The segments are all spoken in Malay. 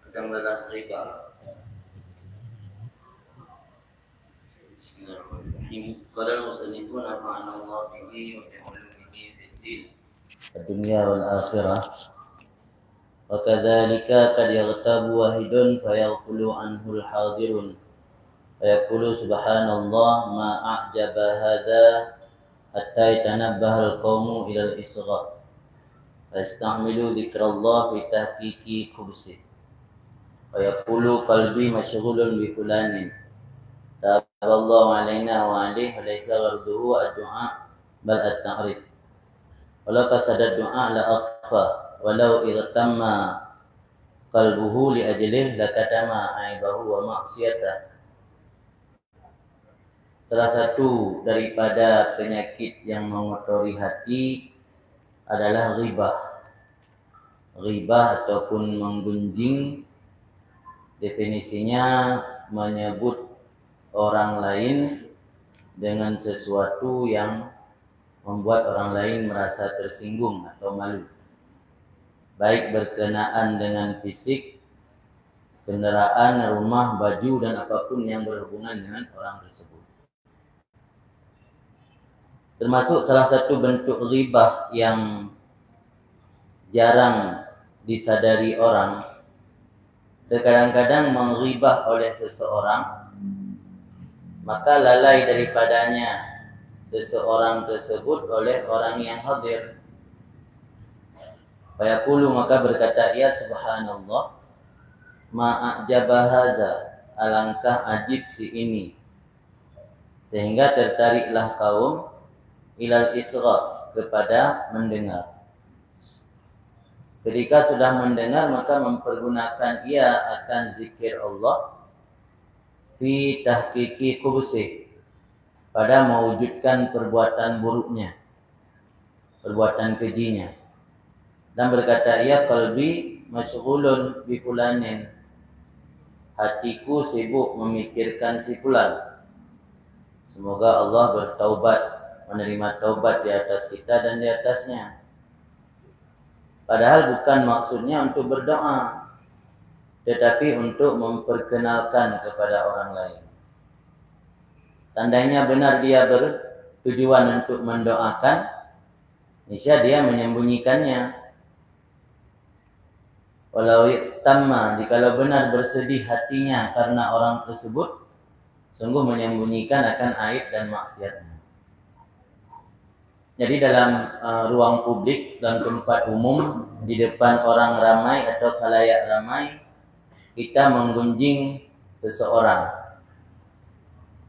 Tentang dalam riba. Qala al-musannifun nafa'ana Allah bihi wa bi ulumihi fid din ad-dunya wal akhirah. Wa kadzalika qad yaghtabu wahidun fayaghfulu anhu al-hadirun. Fayaqulu subhanallah ma a'jaba hadha hatta yatanabbaha al-qawmu ila al-isgha. Fasta'milu dzikrallah fi tahqiqi khubsi. Fayaqulu qalbi masyghulun bi fulanin. Taballahu alaina wa alaihi wa laysa gharduhu ad-du'a bal at-ta'rif. Walau qasada ad-du'a la akhfa walau irtamma qalbuhu li ajlihi lakatama aibahu wa ma'siyatah. Salah satu daripada penyakit yang mengotori hati adalah ghibah. Ghibah ataupun menggunjing, definisinya menyebut orang lain dengan sesuatu yang membuat orang lain merasa tersinggung atau malu, baik berkenaan dengan fisik, kendaraan, rumah, baju, dan apapun yang berhubungan dengan orang tersebut. Termasuk salah satu bentuk ghibah yang jarang disadari orang, terkadang-kadang menghibah oleh seseorang, maka lalai daripadanya seseorang tersebut oleh orang yang hadir. Fayaqulu, maka berkata ia, subhanallah, ma'ajaba haza, alangkah ajib si ini, sehingga tertariklah kaum ilal isra, kepada mendengar. Ketika sudah mendengar, maka mempergunakan ia akan zikir Allah fi tahqiqi khubsih, pada mewujudkan perbuatan buruknya, perbuatan kejinya. Dan berkata ia, qalbi masyghulun bi fulanin, hatiku sibuk memikirkan si fulan. Semoga Allah bertaubat, menerima taubat di atas kita dan di atasnya. Padahal bukan maksudnya untuk berdoa, tetapi untuk memperkenalkan kepada orang lain. Seandainya benar dia bertujuan untuk mendoakan, niscaya dia menyembunyikannya. Walau tamma, jikalau benar bersedih hatinya karena orang tersebut, sungguh menyembunyikan akan aib dan maksiatnya. Jadi dalam ruang publik dan tempat umum, di depan orang ramai atau khalayak ramai, kita menggunjing seseorang.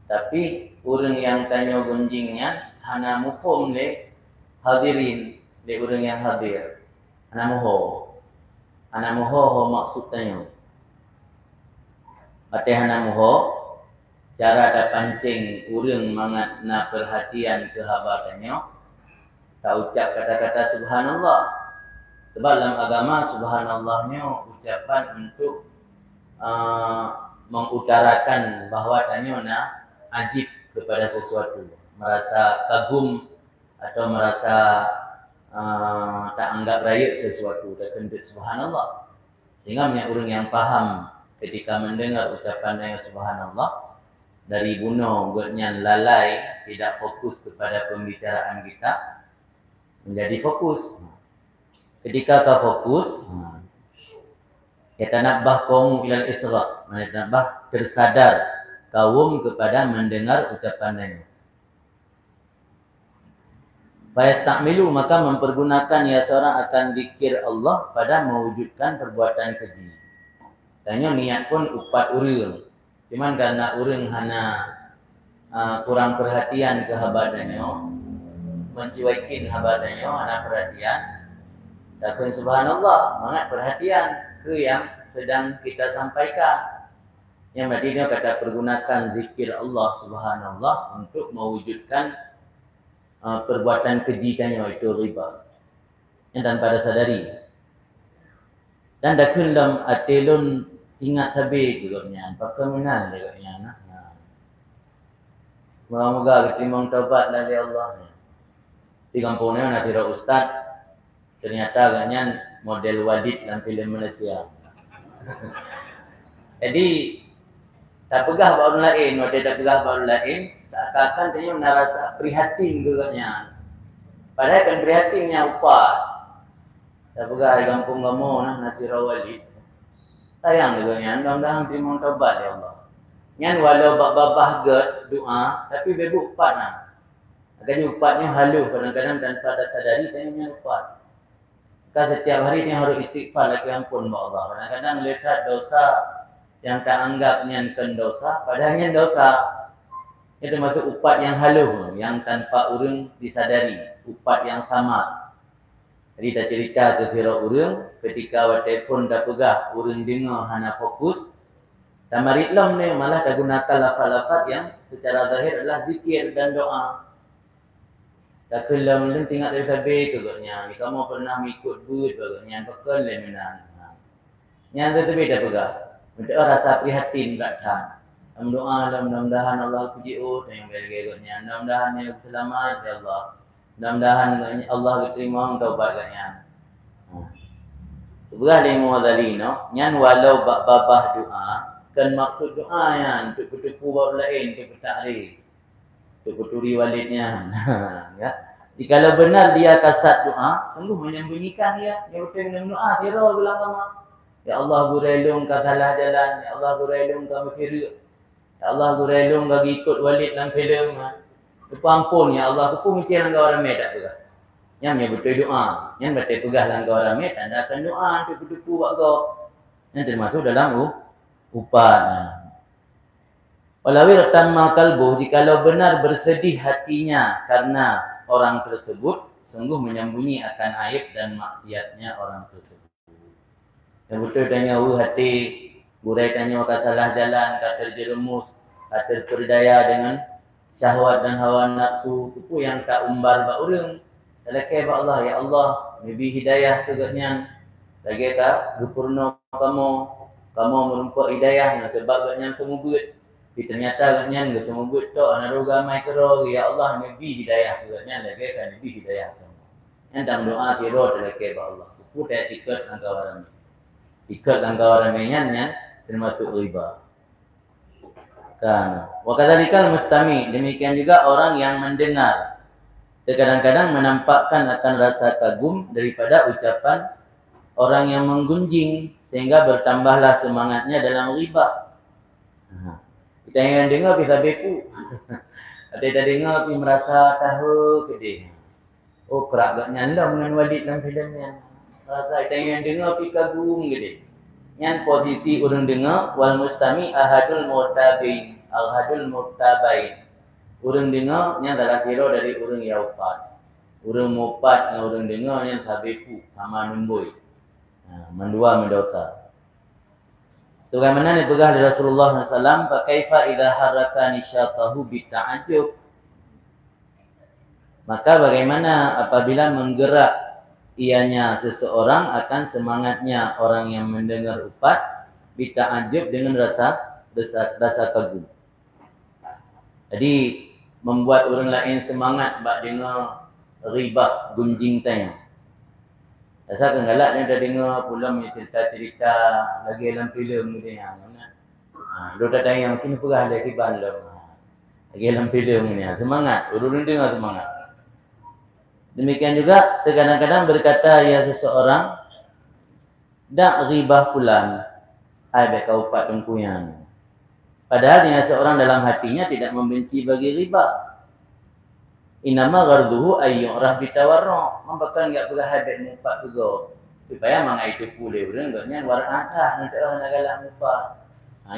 Tapi orang yang tanya gunjingnya hana muhum le hadirin, le orang yang hadir. Hana muho ho maksud tanya. Ate hana muho cara ada pancing orang mangana perhatian ke haba tanya. Tak ucap kata-kata subhanallah. Sebab dalam agama subhanallahnya ucapan untuk mengutarakan bahawa tanya nak ajib kepada sesuatu, merasa kagum atau merasa tak anggap layak sesuatu, tak kentut subhanallah. Sehingga banyak orang yang faham ketika mendengar ucapan yang subhanallah, dari bunuh buatnya lalai, tidak fokus kepada pembicaraan kita, menjadi fokus. Ketika kau fokus, yatanabbah kaum ilal isra, yatanabbah tersadar kaum kepada mendengar ucapannya. Fayasta'milu, maka mempergunakan ya seorang akan zikir Allah pada mewujudkan perbuatan keji. Tanya niat pun upat urang. Cuman karena urang hana kurang perhatian ke habadannya, menciwaikin habadannya, hana perhatian. Takun subhanallah, sangat perhatian ke yang sedang kita sampaikan. Yang berarti dia kata pergunakan zikir Allah subhanallah untuk mewujudkan perbuatan keji tanya, itu riba. Yang tanpa sadari. Dan dakun dalam atelun ingat habis juga nya, perkemunan juga nya. Moga-moga ketimbang taubat dari Allah. Di kampungnya nak tira ustaz Ternyata agaknya model Walid dalam filem Malaysia. Jadi tak pegah baru lain, model tak pegah baru lain, seakan-akan dia merasa prihatin juga. Padahal kan prihatinnya upah. Tak pegah di kampung kamu nasi rawali. Sayang juga nya, mudah-mudahan terima taubat ya Allah. Nyan walau babah ged doa, tapi bebu upat nah. Agaknya upatnya halu kadang-kadang tanpa sadari tanya upat. Maka setiap hari ni harus istighfar lagi ampun ba Allah. Kadang-kadang melihat dosa yang tak anggapnya dosa, padahalnya dosa. Itu masuk upat yang halu, yang tanpa urang disadari, upat yang sama. Jadi tak cerita ke sira urang ketika wa telefon dah pegah, urang dengar hana fokus. Tamarit lam ni malah dah gunakan lafaz-lafaz yang secara zahir adalah zikir dan doa. Tak kelam ni tengok dari sabe tu katnya. Ni kamu pernah mengikut but katnya, bekal le menan. Yang tu beda pegah. Untuk rasa prihatin belakang. Doa mudah-mudahan Allah puji yang bergegotnya. Mudah-mudahan dia selamat ya Allah. Mudah-mudahan Allah terima taubat katnya. Sebenarnya dia muadzalino, nyan walau babah doa, kan maksud doa yang untuk bertepu baru lain ke takrif. Untuk berturi walidnya. Ya. Jikalau benar dia kasat doa, sungguh menyembunyikan dia. Dia betul dengan doa, kira bilang sama. Ya Allah gurailung ka salah jalan, ya Allah gurailung ka mafiruk. Ya Allah gurailung bagi ikut walid dalam filem. Lupa ampun ya Allah, aku mikir dengan orang medak juga. Yang betul doa, yang betul tugas dengan orang medak, anda akan doa untuk bertepu buat kau. Yang termasuk dalam upat. Walawil tamma kalbuh, jikalau benar bersedih hatinya karena orang tersebut, sungguh menyembunyi akan aib dan maksiatnya orang tersebut. Yang betul tanya hati, burai tanya akan salah jalan, kata terjerumus, kata terperdaya dengan syahwat dan hawa nafsu, itu yang tak umbar bak urang. Talakai ba Allah, ya Allah, nabi hidayah tegaknya. Lagi tak gepurno kamu merumpak hidayah sebab gaknya semua buat. Tapi ternyata gaknya enggak semua buat tok naruga mai kero, ya Allah nabi hidayah tegaknya lagi kan nabi hidayah kamu. Yang dalam doa kira talakai ba Allah. Itu tak ikat angka orang. Ikat angka orang menyannya termasuk riba. Kan. Wa kadzalikal mustami, demikian juga orang yang mendengar. Kadang-kadang menampakkan akan rasa kagum daripada ucapan orang yang menggunjing sehingga bertambahlah semangatnya dalam ghibah. Kita yang dengar bisa beku. Ada dengar tapi merasa tahu gede. Oh kerak gak nyandam dengan walid dalam filmnya. Rasa kita yang dengar tapi kagum gede. Yang posisi orang dengar wal mustami ahadul mutabain. Ahadul mutabain. Orang dengar yang adalah kira dari orang yang upat. Orang upat dengan orang dengar yang sabeku sama numbui. Mendua mendosa. Sebagaimana dipegah dari Rasulullah SAW, "Fakaifa idza haraka nisyatahu bita'ajjub?" Maka bagaimana apabila menggerak ianya seseorang akan semangatnya orang yang mendengar upat bita'ajjub dengan rasa kagum. Jadi membuat orang lain semangat bak dengar ribah gunjing tanya. Rasa kan galak ni dah dengar pula cerita-cerita lagi dalam filem ni yang mana. Lu dah tanya mungkin pegah ada kiban dalam. Lagi dalam filem ni semangat, orang dengar semangat. Demikian juga terkadang-kadang berkata ya seseorang dak ribah pulan ai baik kau pat tengkuyang. Padahal dia seorang dalam hatinya tidak membenci bagi riba. Inama gharduhu ayyurah bitawarru. Membakan enggak pegah habit mupat juga. Supaya mangai itu pulih urang enggaknya war ada nanti nak galak mupat.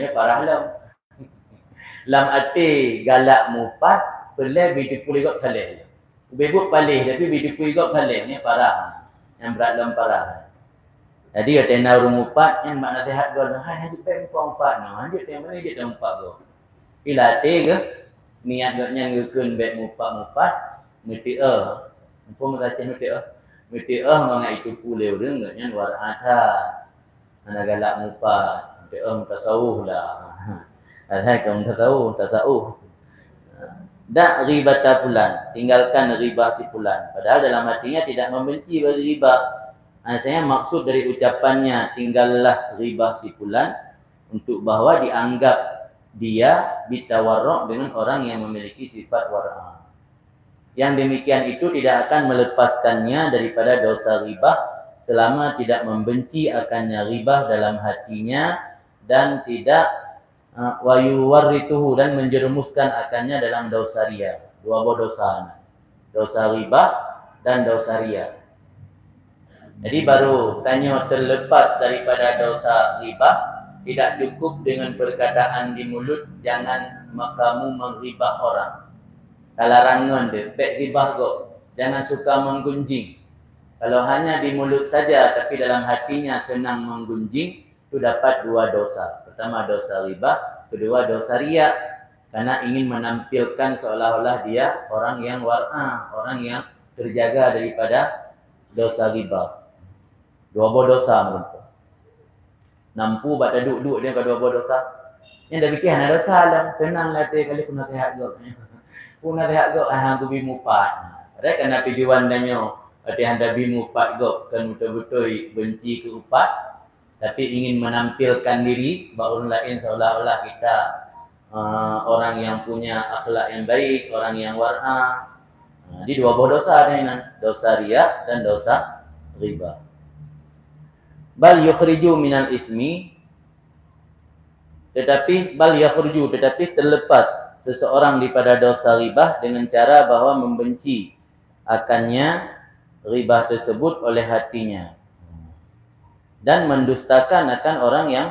Ya parah lam. Lam ati galak mupat pelai bitu pulih gak saleh. Bebuk palih tapi bitu pulih gak saleh ni parah. Yang berat lam parah. Jadi ada yang orang upat yang mak nasihat gol, hai hadi peng pong upat no, hadi yang mana dia tempat go. Pilate ke niat gaknya ngeukeun bet mupat mesti Mumpung meraca mesti mangai itu pule urang gaknya luar ada. Ana galak mupat, mesti tasawuf lah. Ada kaum tasawuf. Da ribata fulan, tinggalkan ribah si fulan. Padahal dalam hatinya tidak membenci berribah. Saya maksud dari ucapannya tinggallah ribah si fulan untuk bahwa dianggap dia bitawarruk dengan orang yang memiliki sifat war'a. Yang demikian itu tidak akan melepaskannya daripada dosa ribah selama tidak membenci akannya ribah dalam hatinya dan tidak wayuwarrituhu dan menjerumuskan akannya dalam dosa riya. Dua dosa. Dosa ribah dan dosa riya. Jadi baru tanya terlepas daripada dosa ribah, tidak cukup dengan perkataan di mulut, jangan kamu mengribah orang. Larangan dia, bek ribah kau. Jangan suka menggunjing. Kalau hanya di mulut saja tapi dalam hatinya senang menggunjing, itu dapat dua dosa. Pertama dosa ribah, kedua dosa riya. Karena ingin menampilkan seolah-olah dia orang yang war'a, orang yang terjaga daripada dosa ribah. Dua dosa menurut. Nampu buat duduk dia ke dua dosa. Yang dah fikir ada dosa lah. Tenanglah tu kali kena rehat gok. Kena rehat gok aku bimupat. Ada kena tujuan danyo. Berarti anda bimupat gok kan betul-betul benci ke upat tapi ingin menampilkan diri bagi orang lain seolah-olah kita orang yang punya akhlak yang baik, orang yang war'a. Jadi dua dosa ni, dosa riya dan dosa riba. Bal yukhriju minal ismi, tetapi terlepas seseorang daripada dosa ribah dengan cara bahawa membenci akannya ribah tersebut oleh hatinya dan mendustakan akan orang yang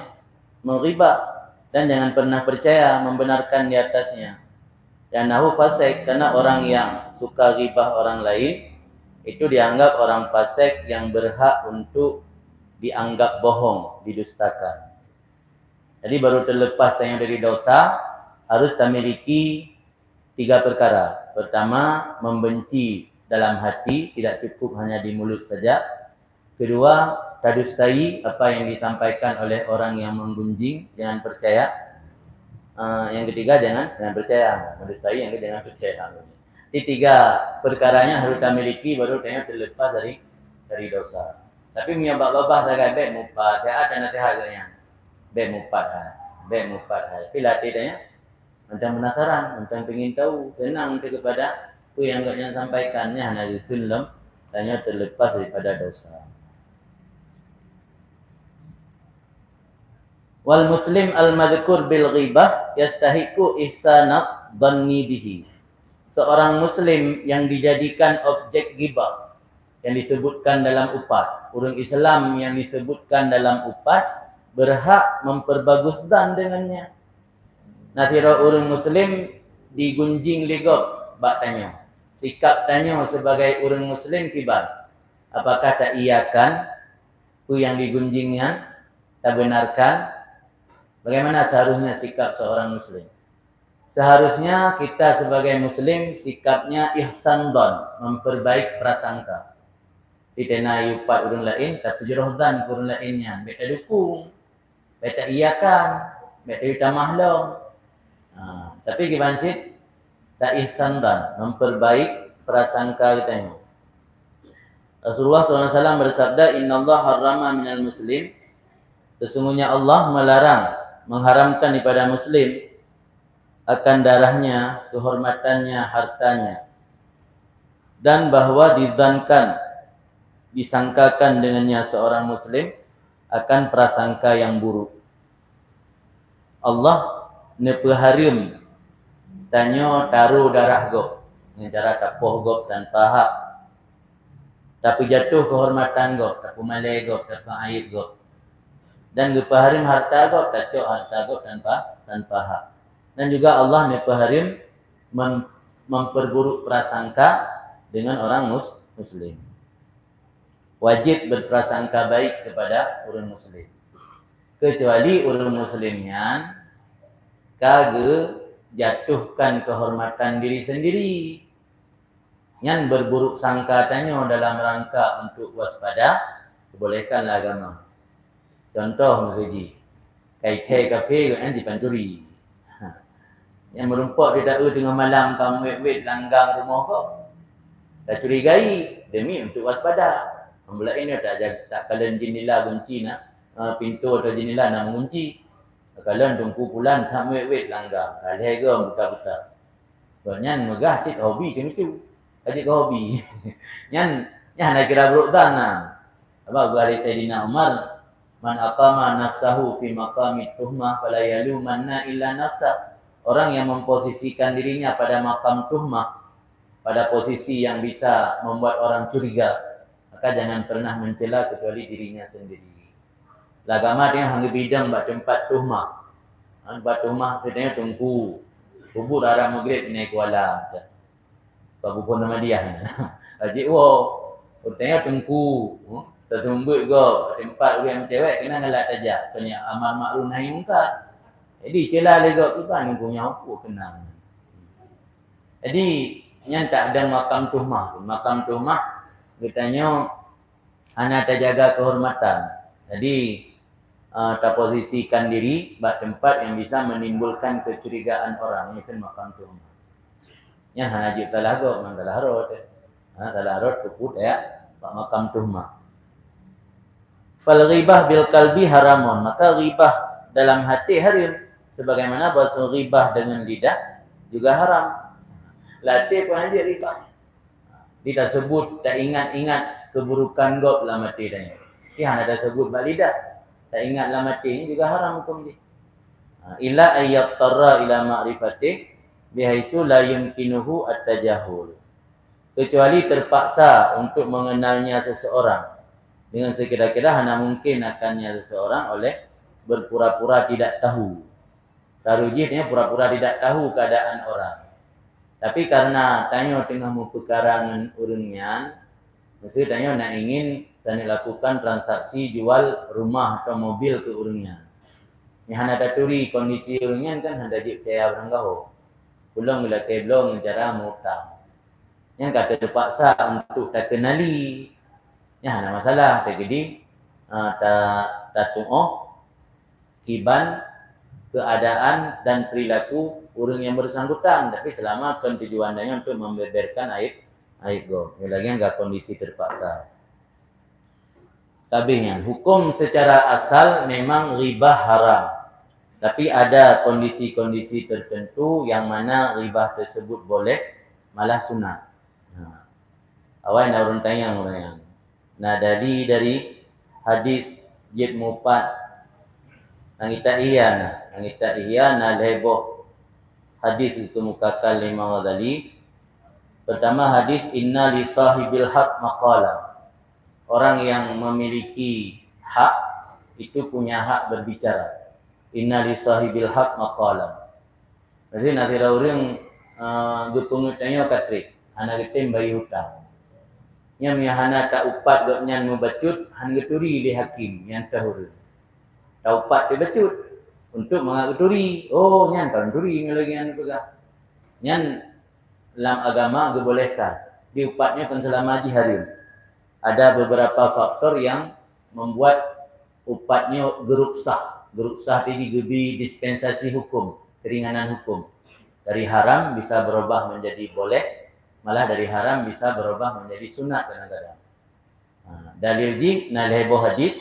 meribah dan jangan pernah percaya membenarkan di atasnya. Dan nahu fasik, karena orang yang suka ribah orang lain itu dianggap orang fasik yang berhak untuk dianggap bohong, didustakan. Jadi baru terlepas tanya dari dosa, harus memiliki 3 perkara. Pertama, membenci dalam hati, tidak cukup hanya di mulut saja. Kedua, tadustai apa yang disampaikan oleh orang yang menggunjing, jangan percaya. Yang ketiga, jangan percaya. Tadustai, yang ketiga jangan percaya. Jadi 3 perkaranya harus memiliki, baru tanya terlepas dari dosa. Tapi punya babah sangat baik mupat. Saya ada nanti harganya. Baik mupat. Tapi latih tanya. Macam penasaran. Macam ingin tahu. Senang kita kepada itu yang agaknya sampaikannya. Hanya film. Tanya terlepas daripada dosa. Wal muslim al-madhkur bil ghibah yastahiku ihsanat dhanni bihi. Seorang muslim yang dijadikan objek ghibah yang disebutkan dalam upat, orang Islam yang disebutkan dalam upat berhak memperbagus dan dengannya. Nasira orang Muslim digunjing ligop bak tanya. Sikap tanya sebagai orang Muslim kibar. Apakah tak iakan tu yang digunjingnya, tak benarkan? Bagaimana seharusnya sikap seorang Muslim? Seharusnya kita sebagai Muslim sikapnya ihsan don, memperbaik prasangka. Ditenai upat orang lain, tapi juruhdan orang lainnya. Mereka dukung, mereka iakan, mereka mahlum. Tapi gimana sih? Tak ihsan dan memperbaik prasangka kita ini. Rasulullah SAW bersabda, Inna Allah harrama minal muslim. Sesungguhnya Allah melarang, mengharamkan daripada muslim akan darahnya, kehormatannya, hartanya. Dan bahwa disangkakan dengannya seorang muslim akan prasangka yang buruk. Allah nepeharim tanyo taruh darah gop dengan cara tapoh gop tanpa hak. Tapi jatuh kehormatan gop, tapi malai gop, tapi aib gop. Dan nepeharim harta gop, tacok harta gop tanpa hak. Dan juga Allah nepeharim memperburuk prasangka dengan orang muslim. Wajib berprasangka baik kepada orang muslim. Kecuali orang muslimnya kagak jatuhkan kehormatan diri sendiri. Yang berburuk sangka tanya dalam rangka untuk waspada, bolehkanlah agama. Contoh mengaji. Kai kafe kan dipancuri. Yang merumpak dia tengah malam kau wet langgang rumah kau. Dah curigai demi untuk waspada. Pembela ini tak kalian jendela kunci nak pintu atau jendela nak mengunci. Kalian tunggu pulang tak wet langgang. Kalian ke buka-buka. Nyan megah cik hobi macam tu. Adik hobi. Nyan nak kira buruk tanah. Apa gua dari Sayyidina Umar, man aqama nafsahu fi maqami tuhmah fala yalumanna illa nafsah. Orang yang memposisikan dirinya pada makam tuhmah, pada posisi yang bisa membuat orang curiga, maka jangan pernah mencela kecuali dirinya sendiri. Lagama dia hang bidang bak tempat tuhmah. Tempat tuhmah katanya tunggu. Kubur arah maghrib naik kuala. Babu pun nama dia. Adik katanya tunggu. Tertumbuk go tempat orang cewek kena ngelak saja. Tanya amar makruf nahi munkar. Jadi celah lega tu kan punya apa kenal. Jadi yang tak ada makam tuhmah. Makam tuhmah katanya hanya terjaga kehormatan. Jadi terposisikan diri bak tempat yang bisa menimbulkan kecurigaan orang. Ini kan makam tuhmah. Yang hanya jip talago, man talarot. Talarot keput ya, bak makam tuhmah. Fal ghibah bil qalbi haramun. Maka ghibah dalam hati haram. Sebagaimana bahasa ghibah dengan lidah juga haram. Latih pun aja ghibah. Dia tak sebut, tak ingat-ingat keburukan gop dalam hati dia. Dia hanya ada sebut bak lidah. Tak ingat dalam hati ini juga haram hukum dia. Illa ayyattara ila ma'rifatih bihaisu la yumkinuhu at-tajahul. Kecuali terpaksa untuk mengenalnya seseorang. Dengan sekira-kira hanya mungkin akannya seseorang oleh berpura-pura tidak tahu. Tarujihnya pura-pura tidak tahu keadaan orang. Tapi karena tanya tengah memperkarangan urungan, mesti tanya nak ingin dan lakukan transaksi jual rumah atau mobil ke urungan. Yang hendak turi kondisi urungan kan hendak percaya orang kau. Pulang bila belum cara mengutang. Yang kata terpaksa untuk tak kenali. Ya, ada masalah. Jadi, tak tunggu kiban keadaan dan perilaku orang yang bersangkutan. Tapi selama tujuannya untuk membeberkan aib go. Yang lagi enggak kondisi terpaksa. Tabihnya, hukum secara asal memang ribah haram. Tapi ada kondisi-kondisi tertentu yang mana ribah tersebut boleh, malah sunat. Awal nak orang tanya orang. Nah dari hadis jid mupat nangita iya na leboh hadis itu mukakal lima wadali. Pertama hadis inna li sahibil haq maqala. Orang yang memiliki hak itu punya hak berbicara. Inna li sahibil haq maqala. Jadi nanti orang gupungutnya katrik anak kita bayi hutang. Yang hana tak upat gaknya membacut hanya turi di hakim yang tahur. Tak upat dia bacut untuk mengaturi. Oh, nyan kan turi lagi yang pegah. Nyan dalam agama dibolehkan. Di upatnya kan selama haji harim. Ada beberapa faktor yang membuat upatnya geruksah. Geruksah ini di dispensasi hukum, keringanan hukum. Dari haram bisa berubah menjadi boleh. Malah dari haram bisa berubah menjadi sunat kadang-kadang. Dalil ji nalheboh hadis.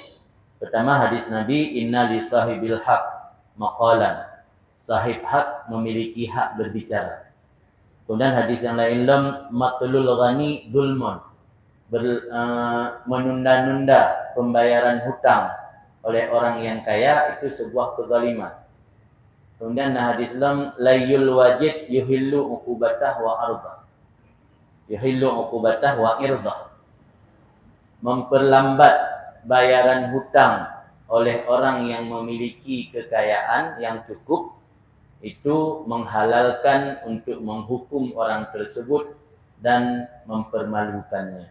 Pertama hadis Nabi inna li sahibil haq maqalan. Sahib hak memiliki hak berbicara. Kemudian hadis yang lain lam matlul ghani dulmun. Menunda-nunda pembayaran hutang oleh orang yang kaya itu sebuah kezaliman. Kemudian hadis lam layul wajid yuhillu uqubatah wa ardah. Yuhillu uqubatah wa irdah. Memperlambat bayaran hutang oleh orang yang memiliki kekayaan yang cukup itu menghalalkan untuk menghukum orang tersebut dan mempermalukannya.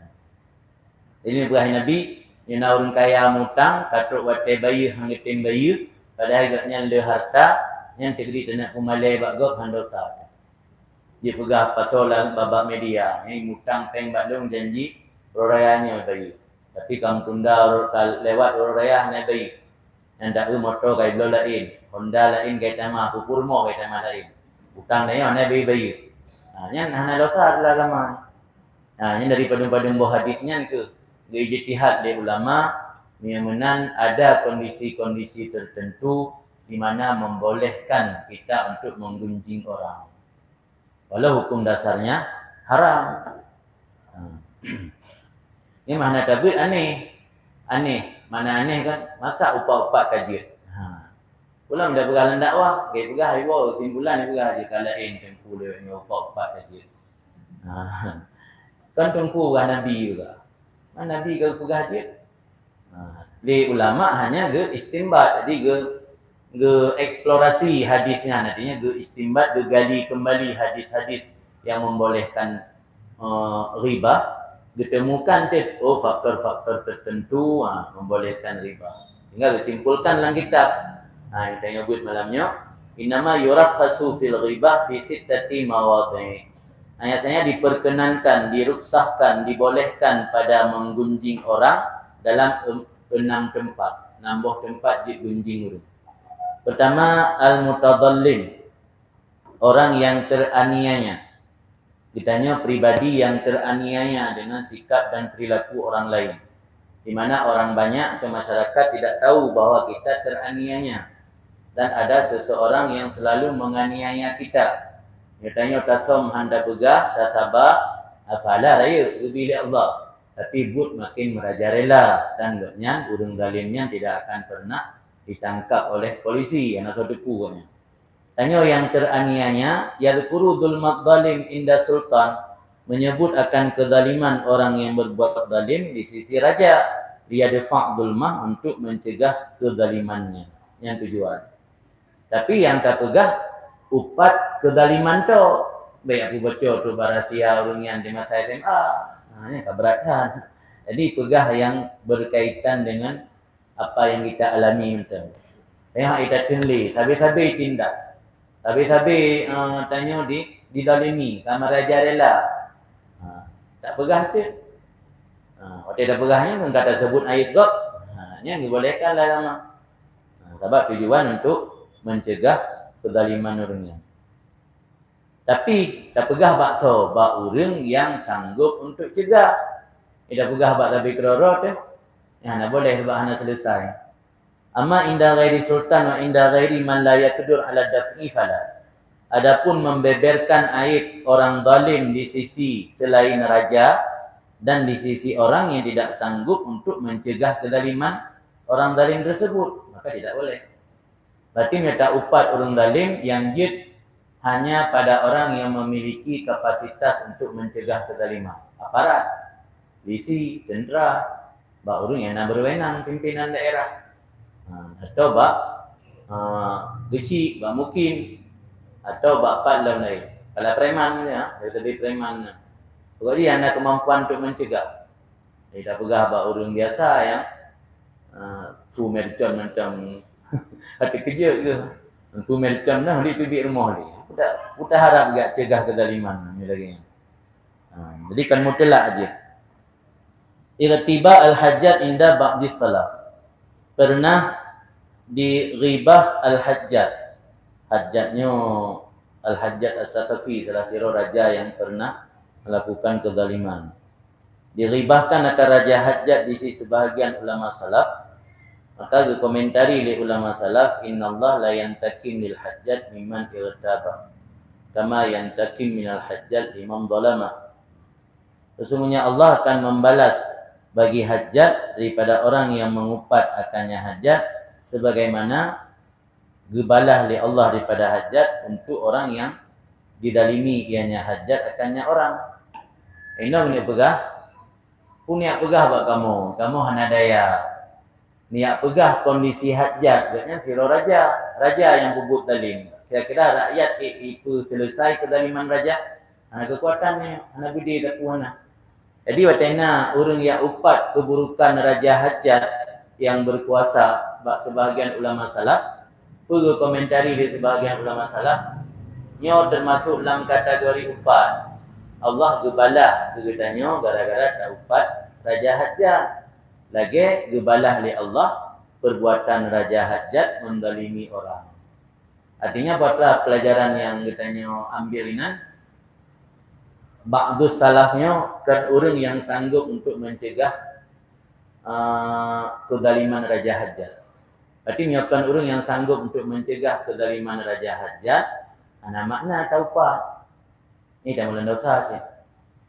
Ini berah Nabi yang orang kaya mutang katruk wate bayi hangitin bayi padahal agaknya le harta yang tegri tenak pumalai bagok handosa. Dia pegah pasolan babak media. Ini mutang peng badung janji rorayanya bayi. Tapi kamu tunda lewat roraya hanya bayi. Yang tak motor kaya belum lain. Honda lain kaya tamah. Pupurmo kaya tamah lain. Utang dia mana bayi-bayi. Nya hana dosa adalah agama. Nya daripada buah hadisnya ke ijtihad dari ulama menan ada kondisi-kondisi tertentu di mana membolehkan kita untuk menggunjing orang. Walau hukum dasarnya haram. Ini mana tabir aneh. Mana aneh kan? Masa upak-upak kajian. Pulang dah pegang dakwah, dia pegang hawa timbulan dia pegang je kalain tempu dia upak-upak kajian. Kan tungku Nabi juga. Nabi kalau pegang je. Di ulama hanya ke istimbat, jadi ke eksplorasi hadisnya, nantinya ke istimbat, ke gali kembali hadis-hadis yang membolehkan riba, ditemukan faktor-faktor tertentu membolehkan riba. Tinggal disimpulkan dalam kitab. Yang kita nyebut malamnya, innama yurakhasu fil ghibah fi sittati mawadhi'. Biasanya diperkenankan, diruksahkan, dibolehkan pada menggunjing orang dalam 6 tempat. 6 tempat digunjing. Pertama, al-mutadallim. Orang yang teraniaya. Kitanya pribadi yang teraniaya dengan sikap dan perilaku orang lain. Di mana orang banyak atau masyarakat tidak tahu bahwa kita teraniaya. Dan ada seseorang yang selalu menganiaya kita. Dia tanya, tasam handa begah, tasabah, apalah raya, bila Allah. Tapi but makin merajalela. Dan gaknya, urung zalimnya tidak akan pernah ditangkap oleh polisi. Yang atau depunya. Tanya yang teraniaya, yadhkuru dzulmat zalim inda sultan. Menyebut akan kezaliman orang yang berbuat zalim di sisi raja. Dia defa' dzulmah untuk mencegah kezalimannya. Yang tujuan. Tapi yang tak pegah upat kezaliman tu. Baik aku baca tu barasia orang yang di masa SMA. Ini keberatan. Jadi pegah yang berkaitan dengan apa yang kita alami betul. Yang kita tinli, tabi-tabi tindas. Tabi-tabi tanya didalimi, kamar raja rela. Tak pegah tu. Waktu tak pegahnya kan kata sebut ayat God. Ini dibolehkan dalam sebab tujuan untuk mencegah kezaliman orangnya. Tapi tak pegah bakso bak orang yang sanggup untuk cegah. Tidak pegah bak tapi kerorot nak boleh bak hana selesai. Amma inda ghairi sultan wa inda ghairi man la yaqdur ala daf'i fala. Adapun membeberkan aib orang zalim di sisi selain raja dan di sisi orang yang tidak sanggup untuk mencegah kezaliman orang zalim tersebut, maka tidak boleh. Berarti minta upat orang zalim yang jid hanya pada orang yang memiliki kapasitas untuk mencegah kezaliman. Aparat, polisi, tentera, bak orang yang nak berwenang pimpinan daerah. Atau bak gesi, bak mukim, atau bak pat dalam lain. Kalau preman ya, dia tadi preman. Pokok dia ada kemampuan untuk mencegah. Dia tak pegah bak orang biasa yang sumercon macam hati kerja ke. Tentu melcam dah dia pergi rumah dia. Kita harap gak cegah kezaliman ni lagi. Jadi kan mutlak aja. Irtiba al-hajjat inda ba'di salat. Pernah di ghibah al-hajjat. Hajjatnya al-hajjat as-Saqafi, salah satu raja yang pernah melakukan kezaliman. Diribahkan akan raja hajjat di sisi sebahagian ulama salaf. Maka dikomentari oleh ulama salaf, innallaha la yantakim lil hajjat mimman irtaba kama yantakim minal hajjat liman zalamah. Sesungguhnya Allah akan membalas bagi hajjat daripada orang yang mengupat akannya hajjat sebagaimana gebalah oleh Allah daripada hajjat untuk orang yang didalimi ianya hajjat akannya orang. Ini punya pegah, punya pegah buat kamu hana daya. Niat pegah kondisi hajat, maknanya siro raja yang berbuat zalim. Kira-kira rakyat itu selesai kezaliman raja, ana kekuatannya, ana budi tak puana. Jadi watena orang yang upat keburukan raja hajat yang berkuasa, bak sebahagian ulama salaf, perlu komentari di sebahagian ulama salaf, nyo termasuk dalam kategori upat. Allah gebalah kegetanya gara-gara tak upat raja hajat. Lagi gebalah oleh Allah perbuatan raja hajat mendalimi orang. Artinya buatlah pelajaran yang ditanya ambil ini. Ba'dus salafnya kan orang yang sanggup untuk mencegah kezaliman Raja Hajjaj. Berarti menyiapkan orang yang sanggup untuk mencegah kezaliman Raja Hajjaj. Ana makna taupat. Ini dah mula dosa sih.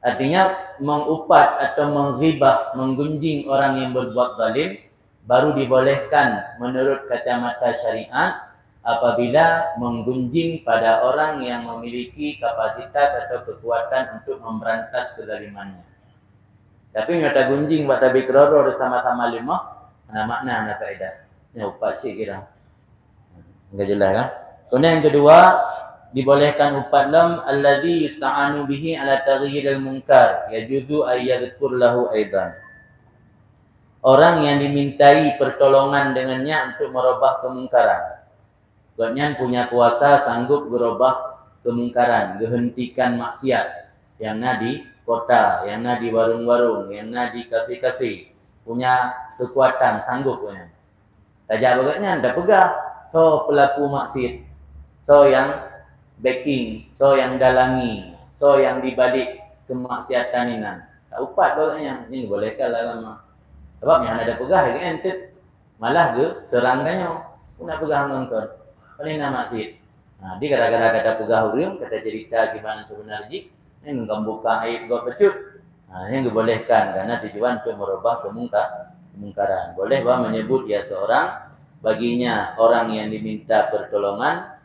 Artinya mengupat atau menghibah, menggunjing orang yang berbuat zalim baru dibolehkan menurut kacamata syariat apabila menggunjing pada orang yang memiliki kapasitas atau kekuatan untuk memberantas kezalimannya. Tapi nyata gunjing buat tabi keroro bersama-sama lima, ada makna, ada faedah. Ini upat sih kira. Enggak jelas kan? Kemudian yang kedua, dibolehkan upat lam allazi yusta'anu bihi ala taghyiril munkar, yajuzu ay yadhkur lahu aidan. Orang yang dimintai pertolongan dengannya untuk merubah kemungkaran. Sebabnya punya kuasa sanggup berubah kemungkaran, menghentikan maksiat yang ada di kota, yang ada di warung-warung, yang ada di kafe-kafe. Punya kekuatan, sanggup punya. Tajak bagainya anda pegah. So pelaku maksiat, so yang backing, so yang dalangi, so yang dibalik kemaksiatan ini. Tak upat bagainya. Ini bolehkah lama. Sebab yang ada pegah ke entet malah ke serang danyo. Pun nak pegah ngengkor. Paling nama maksiat. Nah, dia kadang-kadang kata pegah hurium, kata cerita gimana sebenarnya. Ini membuka aib gua pecut. Nah, ini dibolehkan karena tujuan untuk merubah kemungkaran. Boleh bahawa menyebut dia seorang baginya orang yang diminta pertolongan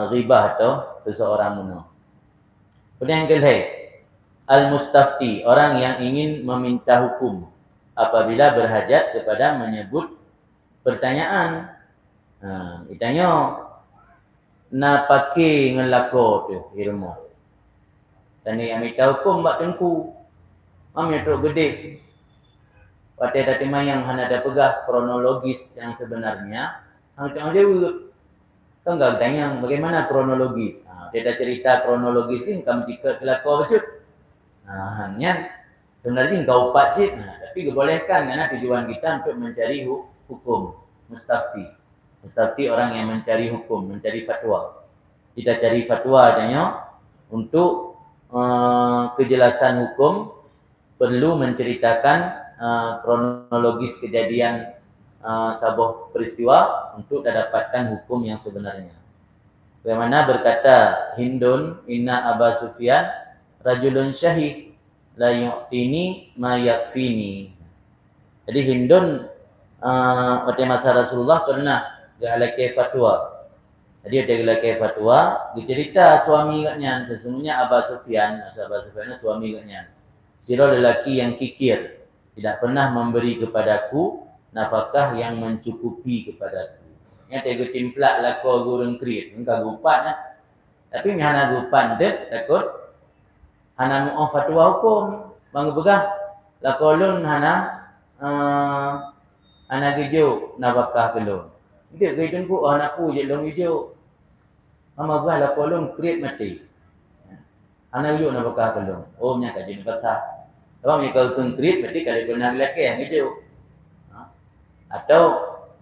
ghibah atau seseorang bunuh. Kemudian yang kedua, al-mustafti, orang yang ingin meminta hukum apabila berhajat kepada menyebut pertanyaan. Ditanya na pakai ngelako tu ilmu. Tani ami tahu hukum bak tengku. Ami tok gede. Pate tadi mayang hana ada pegah kronologis yang sebenarnya. Hang tengok dia kan enggak tanya bagaimana kronologis. Dia cerita kronologis ini kamu jika kelako becut. Hanya sebenarnya engkau pacit. Tapi dibolehkan karena tujuan kita untuk mencari hukum. Mustafti orang yang mencari hukum, mencari fatwa. Kita cari fatwa adanya untuk kejelasan hukum perlu menceritakan kronologis kejadian sebuah peristiwa untuk dapatkan hukum yang sebenarnya. Bagaimana berkata Hindun, inna Aba Sufyan rajulun syahih la yu'tini ma yakfini. Jadi Hindun pada masa Rasulullah pernah galake fatwa. Jadi ada galake fatwa, dicerita suami katnya sesungguhnya Abu Sufyan suami katnya. Sira lelaki yang kikir, tidak pernah memberi kepadaku nafkah yang mencukupi kepadaku. Nya tega timplak lako gurung krit, engka gupat nah. Tapi hana gupat dek takut hana mu fatwa hukum. Bang begah lako lun hana anak hijau nafkah belum. Dia kerja ku anakku je long hijau. Mama gua lah kolong create mati. Anak hijau nafkah belum. Oh nya kaji nafkah. Sebab ni kalau create berarti kalau pernah lelaki yang hijau. Atau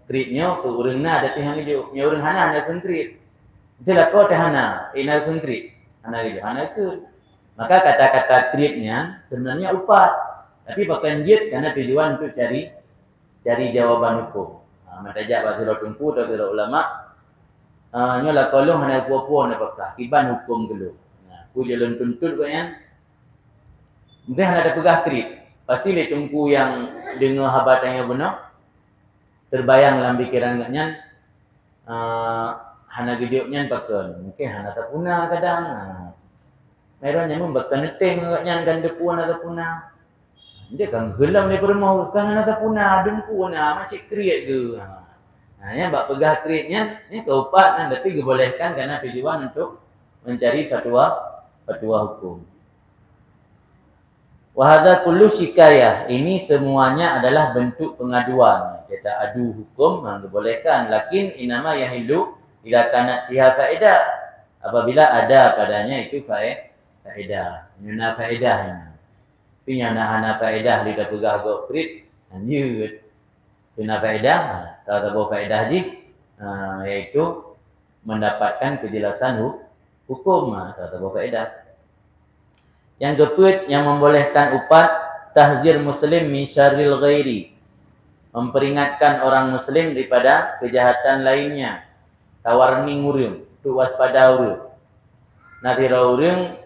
create-nya ke urang na ada yang hijau. Nya urang hana ada create. Jelas kau teh hana, ina create. Anak hijau, anak itu. Maka kata-kata create-nya sebenarnya upah. Tapi pakai jet karena tujuan untuk cari jawaban hukum. Matajak bahasa tungku atau kira ulama. Nyolah kolong hana puan-puan apakah kiban hukum dulu. Ku jalan tuntut kau yang. Mungkin hana ada pegah krip. Pasti le tungku yang dengar habatannya benar. Terbayang dalam pikiran katnya. Hana gejoknya pakai. Mungkin hana tapuna kadang. Merahnya membakan neteng katnya kan depuan atau punah. Dia kan gelam daripada mau kan nak punah dengku na macam kriat ke. Yang bak pegah kriatnya ni keupat dan tapi dibolehkan karena tujuan untuk mencari fatwa hukum. Wa hadza kullu shikayah, ini semuanya adalah bentuk pengaduan. Kita adu hukum dibolehkan, lakin inama yahillu ila kanat fiha faedah. Apabila ada padanya itu faedah. Guna faedah ini. Punya hana faedah lidah pegah go krit anjut. Guna faedah, tak tahu faedah di Yaitu mendapatkan kejelasan hukum. Kata berfaedah. Yang keempat yang membolehkan upat tahzir muslim min syarril ghairi. Memperingatkan orang muslim daripada kejahatan lainnya. Tawarning urang, tu waspada urang. Natira urang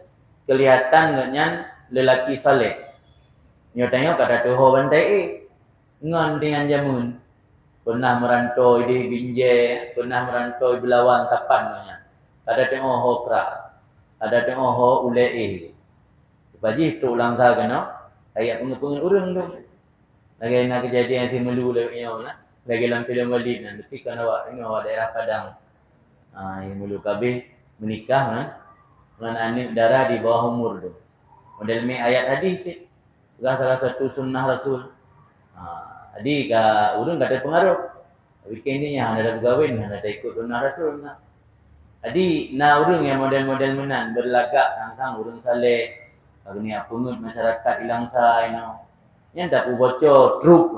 kelihatan ngan lelaki saleh. Nyo tengok kata tu ho bantai ngon dengan jamun. Pernah merantau di Binjai, pernah merantau di Belawang kapan nya. Ada tengok ho pra. Ada tengok ho ulai. Baji tu ulang kah kena ayat pengepungan urang tu. Lagi nak kejadian yang melu lewatnya lah. Lagi dalam filem Walid nan tapi kan awak tengok awak daerah Padang. Yang melu kabeh menikah dengan anak dara di bawah umur tu. Model me ayat hadis sih. Salah satu sunnah Rasul. Jadi urang kata pengaruh. Weekend ni yang ada berkahwin, ada ikut sunnah Rasul. Jadi urang yang model-model menan berlagak tentang urang saleh. Kalau ni apa ngut masyarakat hilang sai Yang tak bocor trup,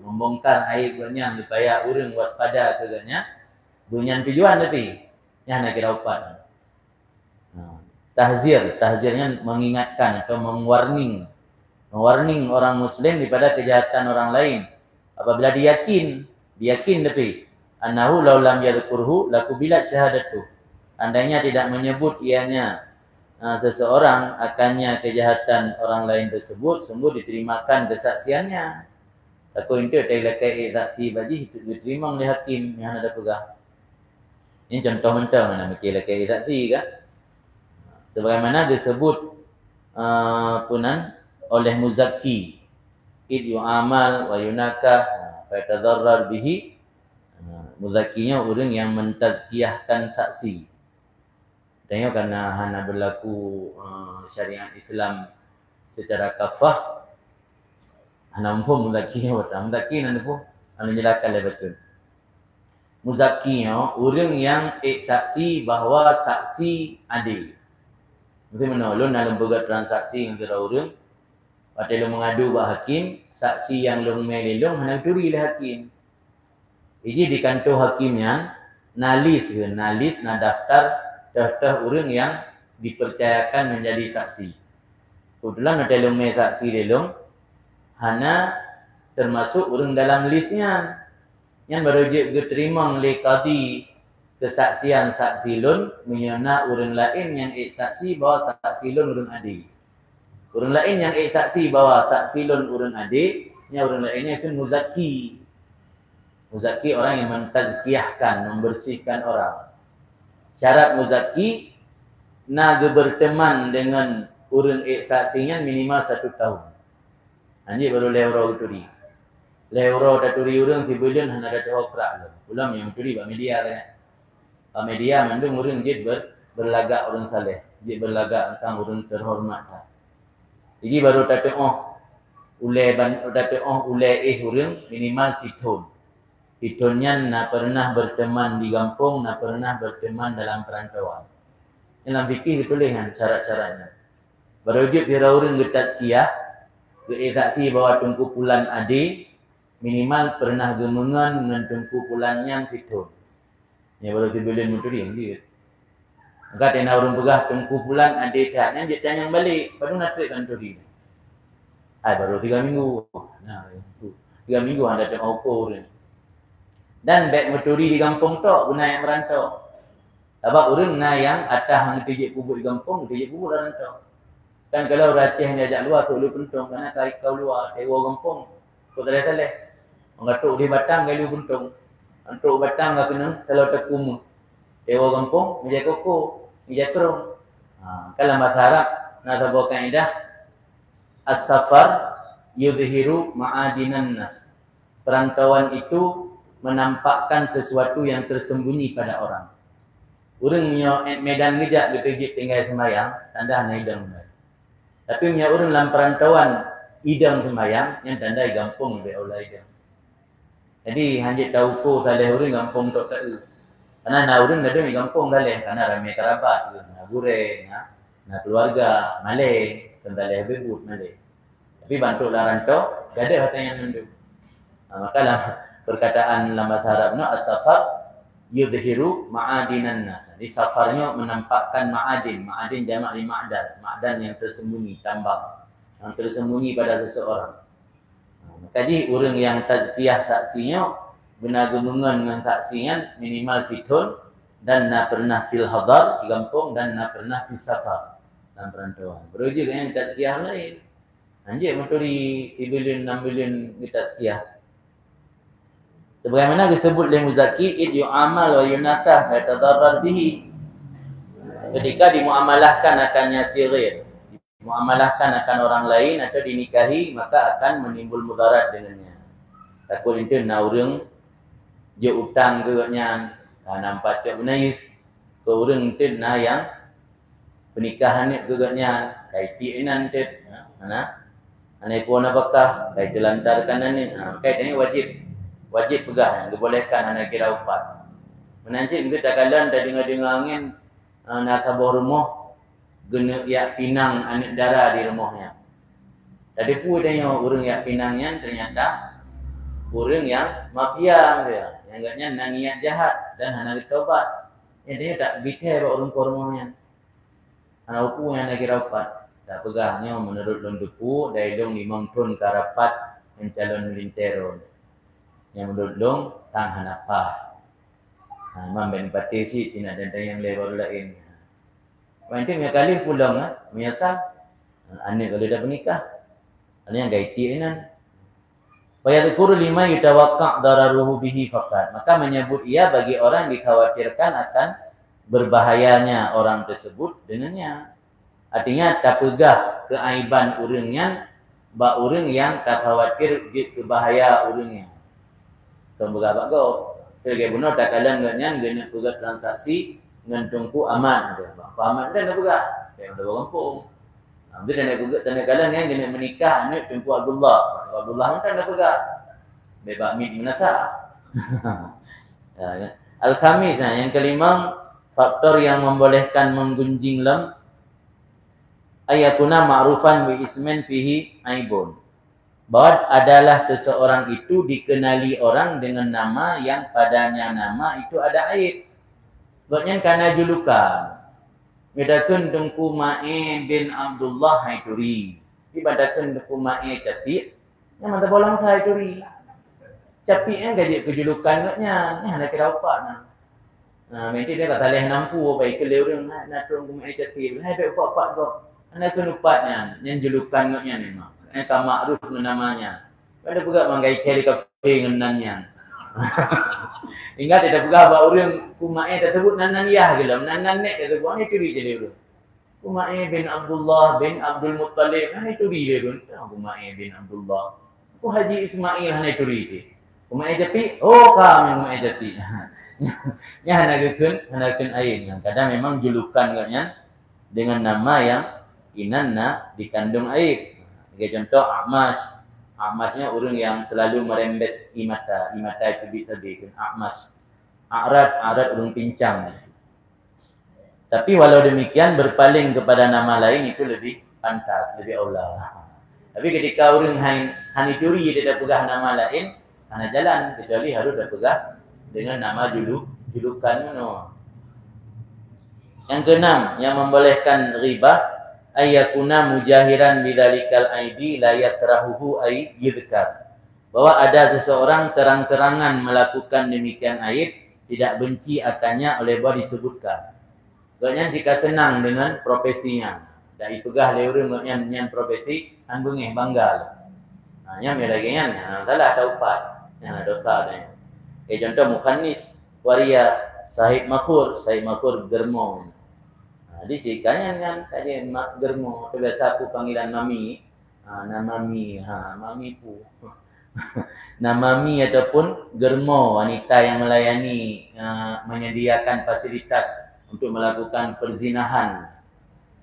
membongkar aib ganya supaya urang waspada ke ganya. Bunyian tujuan tapi yang nak kira upat. Tahzirnya mengingatkan atau mewarning orang muslim daripada kejahatan orang lain. Apabila dia yakin tapi annahu law lam yadhkurhu lakubilat syahadatu. Andainya tidak menyebut ianya seseorang akannya kejahatan orang lain tersebut, sungguh diterimakan kesaksiannya. Takut itu terlekai saksi bagi itu diterima oleh hakim yang ada pegah. Ini contoh mentang mana mikir lekai saksi kan? Sebagaimana disebut punan oleh Muzaki, id yu'amal wa yunakah fa yatadarrar bihi. Muzakinya orang yang mentazkiyahkan saksi. Tengok karena hana berlaku syariat Islam secara kafah. Hana mampu muzakinya betul. Muzakinya nanti pun anu jelaskan lebih betul. Muzakinya orang yang saksi bahawa saksi adil. Mesti menolong dalam begat transaksi yang kira orang. Pada lu mengadu bah hakim, saksi yang lu melelong hana turi lah hakim. Jadi di kantor hakimnya nalis na daftar orang yang dipercayakan menjadi saksi. Kebetulan ada lumai saksi delong hana termasuk orang dalam listnya. Yang baru diterima oleh qadi kesaksian saksi lun menyana orang lain yang saksi bahawa saksi lun orang adik. Orang lain yang saksi bahawa saksi lun orang adik, yang orang lainnya itu muzaki. Muzaki orang yang mentazkiyahkan, membersihkan orang. Syarat muzaki nak berteman dengan orang saksinya minimal 1 tahun. Anjir baru lewro turi. Lewro taturi orang si bulan hana ada opera. Ulam yang turi bak media kan. Bak media mandung orang jid berlagak orang saleh, jid berlagak tentang orang terhormat. Jadi baru ulai orang minimal situn. Situnya nak pernah berteman di kampung, nak pernah berteman dalam perantauan. Dalam fikih dituliskan syarat-syaratnya. Baru dia kira orang bertazkiyah, bersaksi bahawa tungkupulan adi minimal pernah gemengan dengan tungkupulannya situn. Ya baru dibilin muturi yang dia. Maka tena orang pegah tungkupulan adi taknya dia tanya balik, baru nak kan turi. Baru 3 minggu. 3 minggu ada tengok ukur ni. Dan baik meturi di kampung tu guna yang merantau. Sebab orang yang atas hang tijik kubur di kampung, tijik kubur dah rantau. Kan kalau Aceh ni ajak luar selalu pentung kerana tarik kau luar, tewa kampung. Kau tak ada. Mengatuk di Batang kali pentung. Antuk Batang enggak kena kalau tekum. Tewa kampung menjadi koko, menjadi kerung. Kalau bahasa Arab nak tahu kaedah as-safar yudhiru ma'adinan nas. Perantauan itu menampakkan sesuatu yang tersembunyi pada orang. Orang punya medan ngejak gitu tinggal sembahyang, tanda hanya hidang. Tapi punya orang dalam perantauan hidang sembahyang, yang tanda gampung lebih Allah hidang. Jadi hanya tahu ko saleh orang gampung tok tak. Karena nak orang ada di gampung saleh, karena ramai kerabat, nak gureng, nak keluarga, malay, tentang bebut malay. Tapi bantu lah rantau, gak ada harta yang menduk. Maka perkataan dalam bahasa Arab as-safar yudhiru ma'adinan nas. Di safarnya menampakkan ma'adin. Ma'adin jamak li ma'dan. Ma'dan yang tersembunyi, tambang. Yang tersembunyi pada seseorang. Jadi orang yang tazkiyah saksinya benar gemungan dengan saksian minimal situn dan nak pernah fil hadar di kampung dan nak pernah fil safar dalam perantauan. Berujuk yang tazkiyah lain. Anjir menturi 3 bilion 6 bilion di tazkiyah. Sebagaimana disebut oleh Muzaki, id yu'amal wa yunakah fa tadarrar bihi. Ketika dimuamalahkan akannya sighir, dimuamalahkan akan orang lain atau dinikahi, maka akan menimbul mudarat dengannya. Takut itu na urang je utang geuknya, nampak cak benaif. Ke urang itu na yang pernikahan ni geuknya, kaiti enan teh. Mana? Anai pun apakah kai telantarkan ni. Kai ini wajib pegah, dibolehkan anak kira upat. Menancik kita kalan tadi dengar angin nak kabur rumah guna yak pinang anak dara di rumahnya. Tadi pun dia orang yak pinangnya ternyata orang yang mafia dia. Yang agaknya nak niat jahat dan hendak bertaubat. Yang dia tak bitai orang rumahnya. Anak upu yang nak kira upat. Tak pegahnya menurut londupu dari dong 5 tahun karapat mencalon lintero. Yang menurut dong tang hanapa. Mamben pati si tina dan yang lebar lain. Nanti punya kali pulang menyasal. Anak kalau dah menikah. Anak yang gaiti enan. Wa yadhkuru lima yatawaqqa' dararuhu bihi faqat. Maka menyebut ia bagi orang dikhawatirkan akan berbahayanya orang tersebut dengannya. Artinya tak pegah keaiban orangnya ba orang yang tak khawatir kebahaya orangnya. Tembagak bago. Sebagai benar tak kalan dengan guna pegah transaksi dengan tungku aman ada. Aman dan pegah. Saya dah kampung. Dia nak pegah tanda kalan dengan guna menikah anak tungku Abdullah. Abdullah pun tak pegah. Bebak mid menasa. Al-khamis yang kelima, faktor yang membolehkan menggunjing lam ayatuna ma'rufan bi ismin fihi aibun. Bahwa adalah seseorang itu dikenali orang dengan nama yang padanya nama itu ada aib. Sebabnya karena julukan. Bedakan Tengku Ma'e bin Abdullah Haituri. Bedakan Tengku Ma'e Capik. Yang mantap bolang saya Haituri. Capik yang gadik kejulukan nya. Ni hendak kira upak. Nanti dia kata leh nampu. Baik ke leweng. Nak Tengku Ma'e Capik. Hai baik upak tu. Hendak ke upatnya. Yang julukan nya memang. Tak makruf namanya. Ada juga manggai cari kafe ngenannya. Ingat tidak pegah bahawa orang kumae tersebut nanan yah gelam. Nanan nek tersebut ni curi je dia tu. Kumae bin Abdullah bin Abdul Muttalib. Ni curi dia tu. Kumae bin Abdullah. Ku Haji Ismail ni curi je. Kumae Japi. Oh kami kumae Japi. Nya hanakeun ain. Kadang memang julukan katnya dengan nama yang inanna dikandung aib. Sebagai contoh A'mas. A'masnya orang yang selalu merembes imata. Imata itu ditadikun A'mas. A'rad orang pincang. Tapi walau demikian berpaling kepada nama lain itu lebih pantas, lebih aula. Tapi ketika orang hanituri dia dah pegah nama lain, hanya jalan kecuali harus dah pegah dengan nama julukan no. Yang keenam yang membolehkan ghibah ayyakuna mujahiran bidzalikal aidi la yakrahuhu ay yudhkar. Bahwa ada seseorang terang-terangan melakukan demikian aib, tidak benci akannya oleh bahwa disebutkan. Sebabnya jika senang dengan profesinya, dah ipegah le urang yang profesi anggungeh bangga. Nya meragian salah taupat, yang dosa dia. Contoh mukhannis waria sahib makhur germo. Di sikanya kan tadi mak germo biasa aku panggilan mami. Nama mami pu. Nama mami ataupun germo wanita yang melayani menyediakan fasilitas untuk melakukan perzinahan.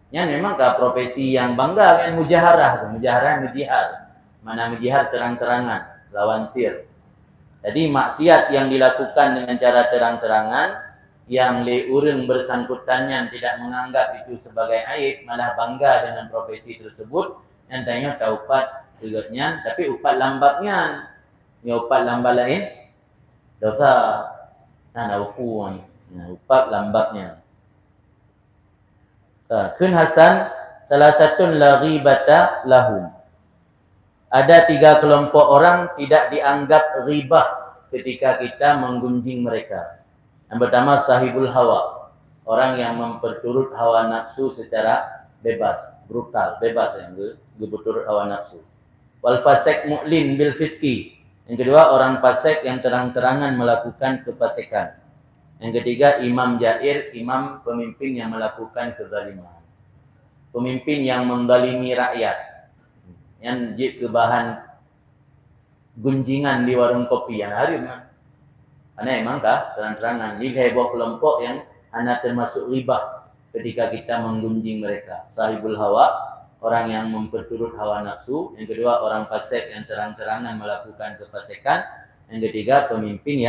Yang memang profesi yang bangga kan mujaharah mujihar. Mana mujihar terang-terangan lawan sir. Jadi maksiat yang dilakukan dengan cara terang-terangan yang urang bersangkutannya tidak menganggap itu sebagai aib, malah bangga dengan profesi tersebut, yang tanya taupat juga, tapi upat lambatnya. Ya upat lambat lain dosa upuan upat lambatnya. Kun Hasan salah satu la ghibata lahum. Ada 3 kelompok orang tidak dianggap ghibah ketika kita menggunjing mereka. Yang pertama sahibul hawa, orang yang memperturut hawa nafsu secara bebas, brutal, bebas yang berturut hawa nafsu. Wal fasik mu'lin bil fiski. Yang kedua orang fasik yang terang-terangan melakukan kefasikan. Yang ketiga imam jair, imam pemimpin yang melakukan kezaliman. Pemimpin yang menzalimi rakyat. Yang jadi kebahan gunjingan di warung kopi yang hari mah. Ana emang kah terang-terangan. Jadi heboh kelompok yang ana termasuk ghibah ketika kita menggunjing mereka. Sahibul hawa, orang yang memperturut hawa nafsu. Yang kedua orang fasik yang terang-terangan melakukan kefasikan. Yang ketiga pemimpin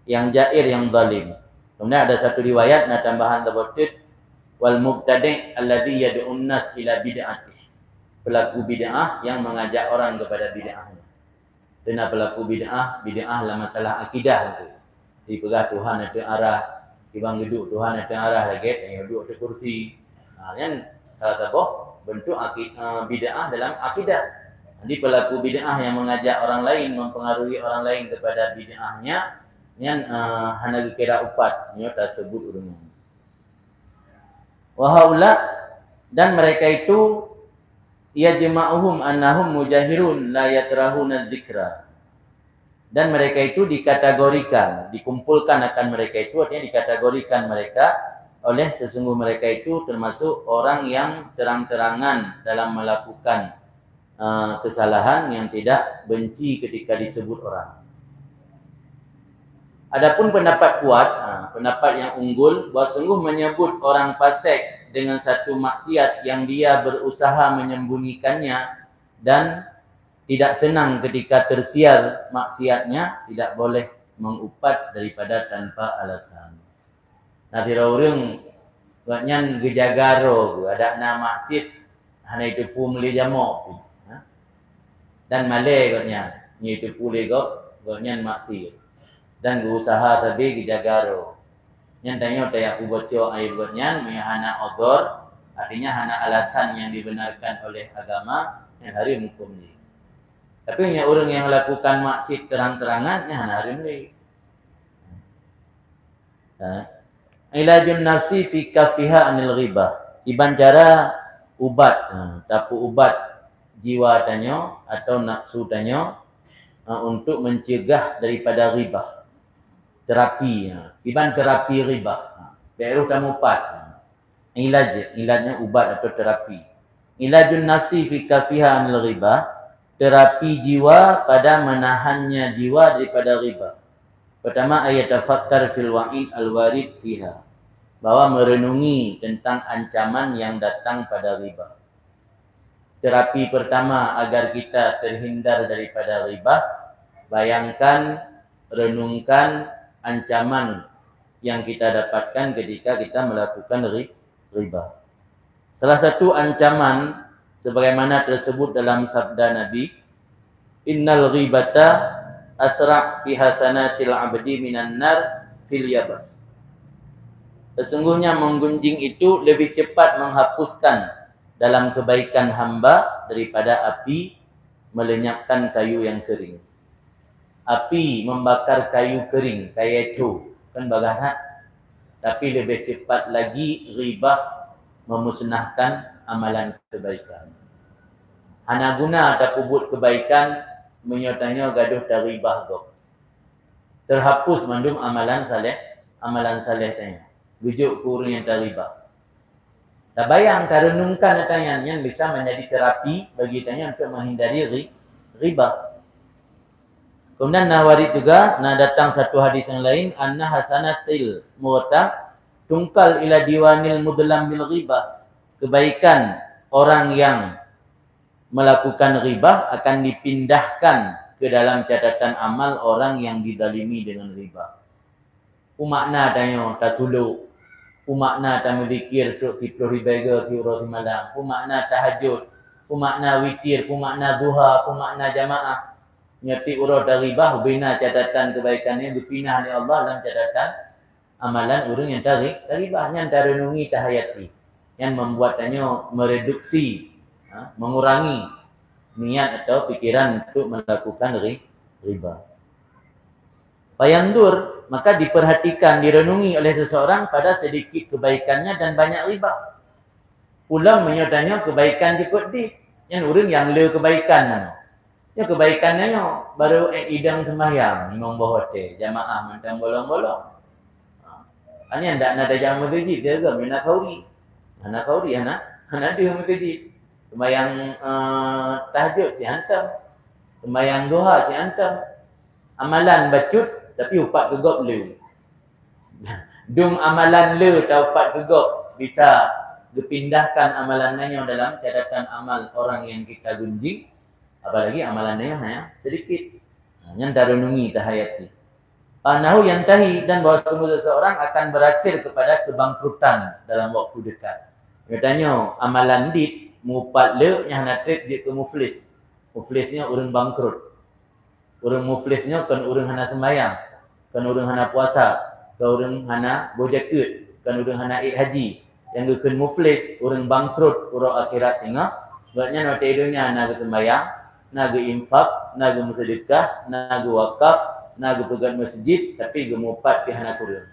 yang jair, yang zalim. Kemudian ada satu riwayat na tambahan tersebut wal mubtadi' alladhi yad'un nas ila bid'ati. Pelaku bid'ah yang mengajak orang kepada bid'ahnya. Dan pelaku bid'ah lah masalah akidah itu. Dipegah Tuhan itu arah, ibang duduk Tuhan itu arah lagi, yang duduk di kursi. Nah, kan salah satu bentuk bid'ah dalam akidah. Jadi pelaku bid'ah yang mengajak orang lain, mempengaruhi orang lain kepada bid'ahnya, yang hana kira upat, nyata sebut urungnya. Wahaula, dan mereka itu yajma'uhum annahum mujahirun la yatrahuna dzikra. Dan mereka itu dikategorikan, dikumpulkan akan mereka itu, artinya dikategorikan mereka oleh sesungguh mereka itu termasuk orang yang terang-terangan dalam melakukan kesalahan, yang tidak benci ketika disebut orang. Adapun pendapat kuat, pendapat yang unggul, bahawa sungguh menyebut orang fasik dengan satu maksiat yang dia berusaha menyembunyikannya dan tidak senang ketika tersiar maksiatnya, tidak boleh mengupat daripada tanpa alasan. Nah, tira urang banyak gejagaro, ada nama maksiat, hanya itu pun meli jamok. Dan malai gaknya, itu pulih gaknya maksiat. Dan berusaha tadi gejagaro. Yang tanya tayak ubaco air gaknya, hana odor, artinya hana alasan yang dibenarkan oleh agama, yang hari hukum ni. Tapi yang orang yang melakukan maksiat terang-terangan, yang hana hari ni. Ilajun nafsi fi kafiha anil ghibah. Iban cara ubat, tapu ubat jiwa tanyo atau nafsu tanyo untuk mencegah daripada ghibah. Terapi, iban terapi ghibah. Baru kamu ubat. Ilajnya ubat atau terapi. Ilajun nafsi fi kafiha anil ghibah. Terapi jiwa pada menahannya jiwa daripada ghibah. Pertama ayat tafakkar fil wa'id al-warid fiha. Bahwa merenungi tentang ancaman yang datang pada ghibah. Terapi pertama agar kita terhindar daripada ghibah, bayangkan, renungkan ancaman yang kita dapatkan ketika kita melakukan ghibah. Salah satu ancaman sebagaimana tersebut dalam sabda Nabi, innal ghibata asra' fi hasanatil 'abdi minan nar fil yabas. Sesungguhnya menggunjing itu lebih cepat menghapuskan dalam kebaikan hamba daripada api melenyapkan kayu yang kering. Api membakar kayu kering, kayak itu kan bagaimana? Tapi lebih cepat lagi ghibah memusnahkan amalan kebaikan. Hana guna tak buat kebaikan menyertanya gaduh taribah gok. Terhapus mandum amalan saleh tanya. Bujuk kurang yang taribah. Tak bayang renungkan tanya yang bisa menjadi terapi bagi tanya untuk menghindari ghibah. Kemudian Nawawi juga datang satu hadis yang lain, anna hasanatil mu'tab tungkal ila diwanil mudlam bil ghibah. Kebaikan orang yang melakukan ghibah akan dipindahkan ke dalam catatan amal orang yang dizalimi dengan ghibah. Umakna tanya tatulu, umakna tamdzikir tu fitru ribaga fi malam, umakna tahajud, umakna witir, umakna duha, umakna jamaah. nyati urut dari ribah bina catatan kebaikannya dipinah oleh Allah dalam catatan amalan urang yang dari ribah yang tarenungi tahayati yang membuatnya mereduksi mengurangi niat atau pikiran untuk melakukan riba. Fayandur, maka diperhatikan, direnungi oleh seseorang pada sedikit kebaikannya dan banyak riba. Pulang menyodanya kebaikan ikut di. Yang orang yang le kebaikan mana. Ya kebaikannya baru idang sembahyang, imam bahote, jamaah mentang bolong-bolong. Ini anda ada jamaah masjid dia juga mina kauri. Anak kauri anak dia masjid. Sembahyang tahajud si hantam. Sembahyang duha si hantam. Amalan bacut tapi upat gegop le. Dung amalan le atau upat gegop bisa dipindahkan amalannya dalam catatan amal orang yang kita gunjing. Apalagi amalannya hanya sedikit. Yang tarenungi tahayati. Anahu yantahi dan bahawa semua seseorang akan berakhir kepada kebangkrutan dalam waktu dekat. Katanya amalan dit mupat le yang nak trade dia ke muflis. Muflisnya orang bangkrut. Orang muflisnya kan orang hana sembahyang, kan orang hana puasa, kan orang hana bojakut, kan orang hana haji. Yang kan muflis, orang bangkrut, orang akhirat tengah. Sebabnya nak tidurnya nak sembahyang, nak infak, nak bersedekah, nak wakaf, nak pegang masjid, tapi gemupat di hana kurang.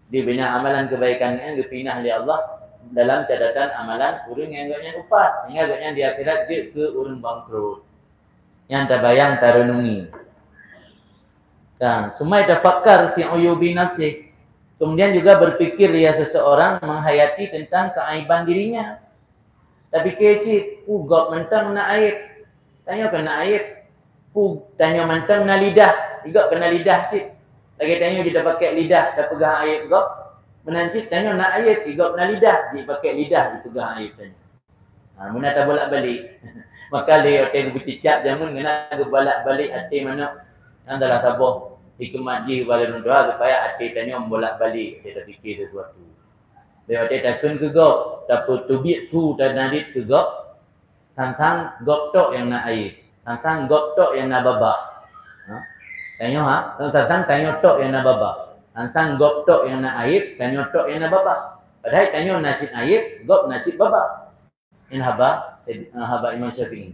Dia bina amalan kebaikan yang dipinah oleh Allah dalam catatan amalan orang yang agaknya upat, yang agaknya di akhirat dia ke orang bangkrut. Yang terbayang tarenungi. Dan sumai tafakkar fi uyubi nafsi. Kemudian juga berpikir dia seseorang menghayati tentang keaiban dirinya. Tapi kesit, gop mentang nak aib. Tanya kena aib. Tanya mentang nak lidah. Juga kena lidah sit. Lagi tanya dia dah pakai lidah, dah pegang aib gop. Menancit tanya nak aib, gop nak lidah, dia pakai lidah, dia pegang aib tanya. Mana tak bolak-balik. Maka dia hotel bercicap jamun kena bolak-balik hati mana. Adalah sabuh hikmat ji kepada doa supaya hati tanya bolak-balik dia terfikir sesuatu. Dia hotel takun ke gop, tapi tubit su dan nadit ke gop. Tantang gop tok yang nak aib. Tantang gop tok yang nak babak. Tanya tantang tanya tok yang nak babak. Tantang gop tok yang nak aib, tanya tok yang nak babak. Padahal tanya nasib aib, gop nasib babak. In haba Imam Syafi'i.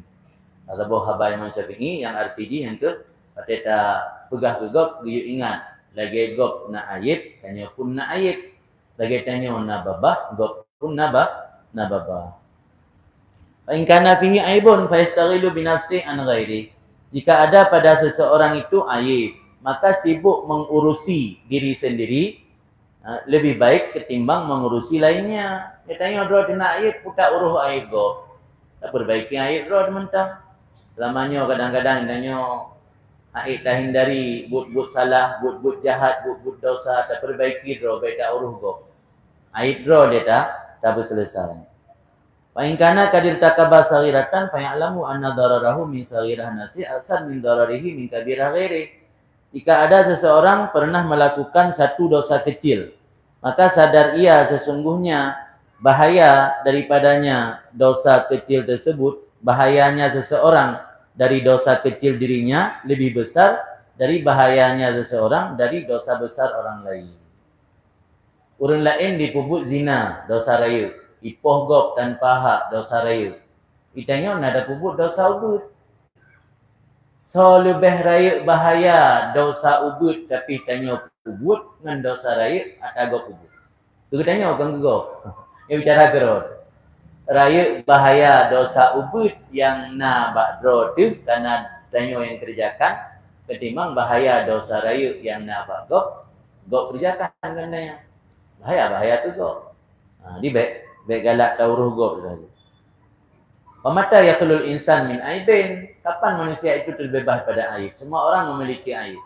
Ataupun haba Imam Syafi'i yang RPG yang ke pateta pegah ke gop dia ingat. Lagi gop nak aib, tanya pun nak aib. Lagi tanya nak babah, gop pun nak babah. Fa in kana fihi aibun fa yastaghilu bi nafsi an ghairi. Jika ada pada seseorang itu aib, maka sibuk mengurusi diri sendiri lebih baik ketimbang mengurusi lainnya. Dia tanya draw kena aib, putak uruh aib go. Tak perbaiki aib draw mentang. Selamanya kadang-kadang tanya aib dah hindari, but salah, but jahat, but dosa, tak perbaiki draw baik tak uruh go. Aib draw dia tak berselesai. Fa in kana kadir takaba saghiratan fa ya'lamu anna dararahu min saghirah nafsi asad min dararihi min kabirah ghairi. Jika ada seseorang pernah melakukan satu dosa kecil, maka sadar ia sesungguhnya bahaya daripadanya dosa kecil tersebut, bahayanya seseorang dari dosa kecil dirinya lebih besar dari bahayanya seseorang dari dosa besar orang lain. Orang lain dipubut zina, dosa raya. Ipoh gop tanpa hak, dosa raya. Itanya nak ada pubut dosa ubud. So lebih raya bahaya dosa ubud tapi tanya ubud dengan dosa raya atau gop ubud. Tu tanya orang gop. Dia bicara gerot. Raya bahaya dosa ubud yang na bakdro tu karena tanya yang kerjakan ketimbang bahaya dosa raya yang na bak gop kerjakan katanya. Bahaya tu gop. Di baik galak tauruh gop saja. Pemata yakhlul insan min aibin. Kapan manusia itu terbebas pada aib? Semua orang memiliki aib.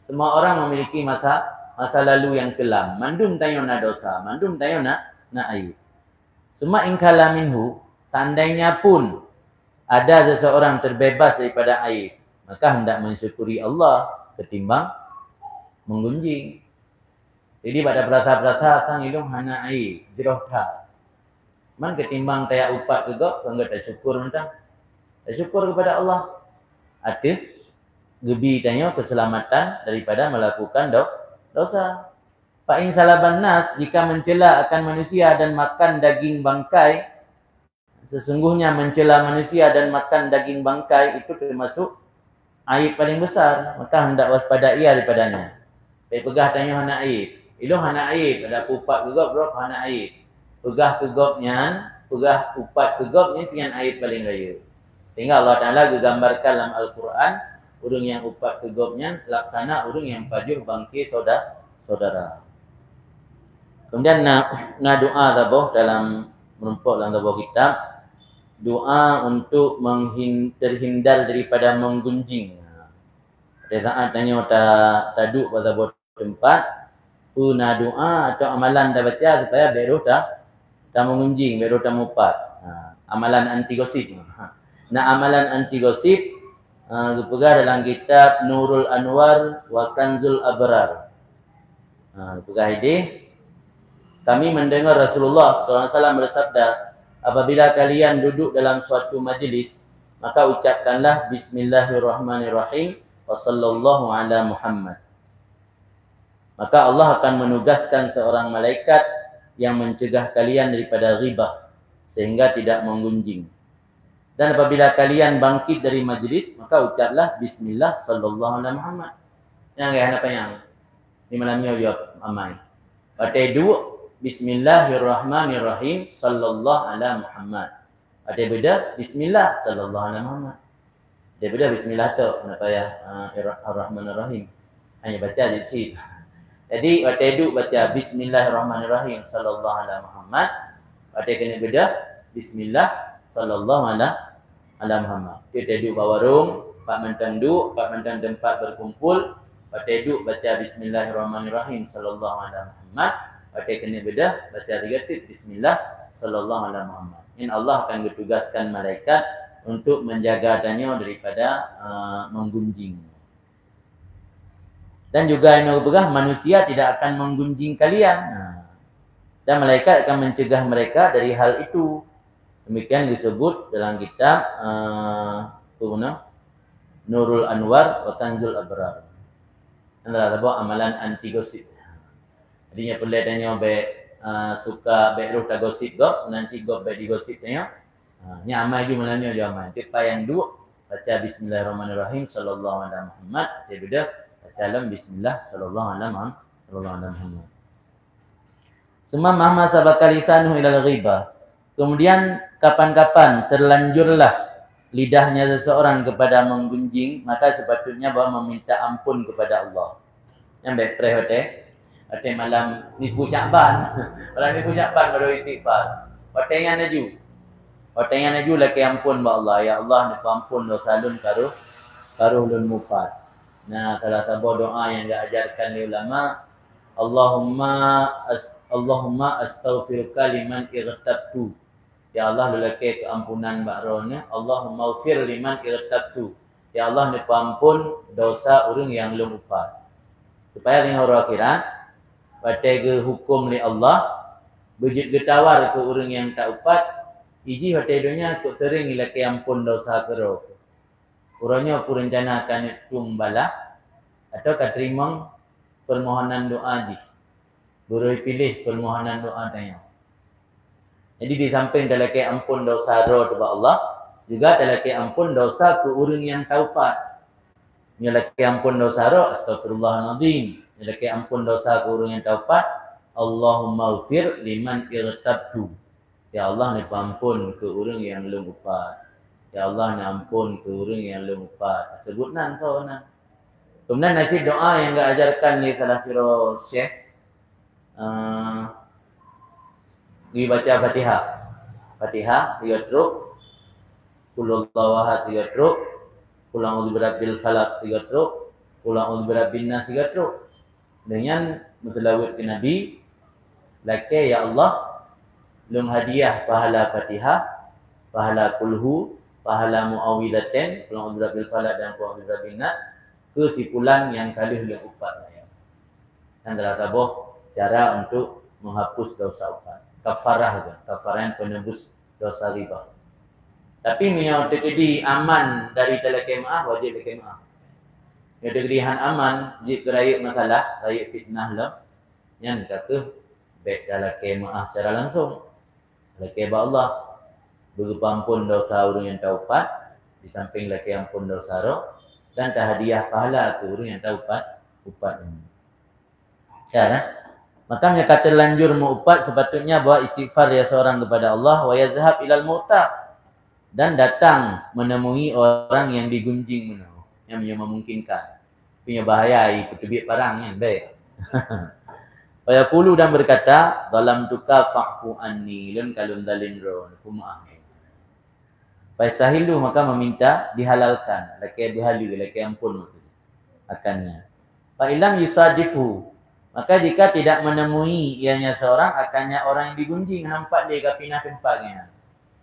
Semua orang memiliki masa lalu yang kelam. Mandum tayo na dosa, mandum tayo na aib. Suma ingkala minhu, seandainya pun ada seseorang terbebas daripada aib, maka hendak mensyukuri Allah ketimbang menggunjing. Jadi pada perasa-perasa sang hidung hana aib, jeroh tak. Man ketimbang taya upat ke gop, enggak tak syukur mentang. Tak syukur kepada Allah. Ada gebi tanya keselamatan daripada melakukan dosa. Fa in salaban nas, jika mencela akan manusia dan makan daging bangkai, sesungguhnya mencela manusia dan makan daging bangkai itu termasuk aib paling besar, maka hendak waspada ia daripadanya. Baik pegah tanya hana aib. Ilu hana aib, ada pupat gegop bro hana aib. Pegah kegopnya, pegah upat kegopnya tian aib paling raya. Sehingga Allah Taala gambarkan dalam Al-Quran, urang yang upat kegopnya laksana urang yang pajuh bangkai saudara. Kemudian na doa taboh dalam menumpuk dalam taboh kitab, doa untuk terhindar daripada menggunjing. Pada saat tanya taduk pada buat tempat, puna doa atau amalan dah baca supaya beru tak mengunjing, beru tak mupat. Amalan anti gosip. Nah, amalan anti gosip dipegang dalam kitab Nurul Anwar wa Kanzul Abrar. Dipegang ini, kami mendengar Rasulullah SAW bersabda, apabila kalian duduk dalam suatu majlis, maka ucapkanlah Bismillahirrahmanirrahim wa sallallahu ala Muhammad. Maka Allah akan menugaskan seorang malaikat yang mencegah kalian daripada ghibah sehingga tidak menggunjing. Dan apabila kalian bangkit dari majlis, maka ucaplah Bismillah sallallahu ala Muhammad. Yang apa yang di malamnya dia amai. Batai dua Bismillahirrahmanirrahim sallallahu ala Muhammad. Ada beda Bismillah sallallahu ala Muhammad. Ada beda Bismillah tu apa ya Ar-Rahmanir-Rahim. Hanya baca di situ. Jadi batai dua baca Bismillahirrahmanirrahim sallallahu ala Muhammad. Batai kena beda Bismillah sallallahu ala Muhammad. Kita duduk warung, pak mentang duduk, pak mentang tempat berkumpul, batai duduk baca Bismillahirrahmanirrahim sallallahu ala Muhammad. Batai kena bedah, baca tiga tip Bismillah sallallahu alaihi Muhammad. In Allah akan bertugaskan malaikat untuk menjaga tanya daripada menggunjing. Dan juga yang berpegah manusia tidak akan menggunjing kalian. Dan malaikat akan mencegah mereka dari hal itu. Demikian disebut dalam kitab Nurul Anwar wa Kanzul Abrar. Adalah amalan anti gosip. Jadinya pelai tanya baik suka baik roh tak gosip gop, nanti gop baik digosip tanya. Ni amal ju malanya dia amal. Tipa yang dua baca Bismillahirrahmanirrahim sallallahu alaihi Muhammad. Dia sudah baca dalam Bismillah sallallahu alaihi Muhammad. Summa mahma sabaka lisanuhu ilal ghibah. Kemudian kapan-kapan terlanjurlah lidahnya seseorang kepada menggunjing, maka sepatutnya bahawa meminta ampun kepada Allah. Yang baik prehote. Ada malam nisfu Sya'ban. Malam nisfu Sya'ban baru istighfar. Watengah naju. Watengah naju laki ampun ba Allah. Ya Allah, napa ampun dosa lun karuh lun mufat. Nah, salah satu doa yang diajarkan oleh ulama, Allahumma astaghfiruka liman irtabtu. Ya Allah, lelaki keampunan bakrona. Allahumma ufir liman irtabtu. Ya Allah, napa ampun dosa orang yang lun mufat. Supaya dengan orang akhirat batai ke hukum li Allah, bejit getawar ke orang yang tak upat, iji batai dunia kok sering ilaki ampun dosa kero. Orangnya aku rencana akan tumbala atau katerima permohonan doa ji. Burui pilih permohonan doa tanya. Jadi di samping dalaki ampun dosa ro kepada Allah, juga dalaki ampun dosa ke orang yang taubat. Nyalaki ampun dosa ro, astagfirullahaladzim. Nyalaki ampun dosa ke orang yang taubat, Allahumma ufir liman irtabtu. Ya Allah, ni ampun ke orang yang belum upat. Ya Allah, ni ampun ke orang yang belum upat. Sebut nan so nan. Kemudian nasi doa yang enggak ajarkan ni salah siro syekh. Dibaca Fatihah. Fatihah 3 truk. Qul huwallahu ahad 3 truk. Qul a'udzu birabbil falaq 3 truk. Qul a'udzu birabbin nas 3 truk. Dengan mutalawid ke Nabi, laki ya Allah, lum hadiah pahala Fatihah, pahala kulhu, pahala muawidaten, qul a'udzu birabbil falaq dan qul a'udzu birabbin nas, kesimpulan yang kalih yang upat. Dan adalah tabuh cara untuk menghapus dosa upat. Kafarah yang penebus dosa riba. Tapi menyau terjadi aman dari tala kemaah, wajib kemaah. Ya degrihan aman, jik kerayuk masalah, rayuk fitnah lah. Yang kata, baik dalam kemah secara langsung. Laki ba Allah, berupa ampun dosa orang yang taubat, di samping laki ampun dosa roh, dan tahadiah pahala ke orang yang taubat, upat ini. Ya, makanya kata lanjur mengupat sepatutnya bahawa istighfar ya seorang kepada Allah, wa yazhab ilal mu'taq, dan datang menemui orang yang digunjing menolong, yang memungkinkan. Punya bahaya ikut tebik parang kan, baik. Wa yaqulu dan berkata, dalam tuka fa'fu anni, lun kalun dalin ron, kumaah. Faistahilu maka meminta dihalalkan, laki dihalu, laki ampun maksudnya akannya. Fa ilam yusadifu, maka jika tidak menemui ianya seorang, akannya orang yang digunjing, nampak dia ke pinah tempatnya.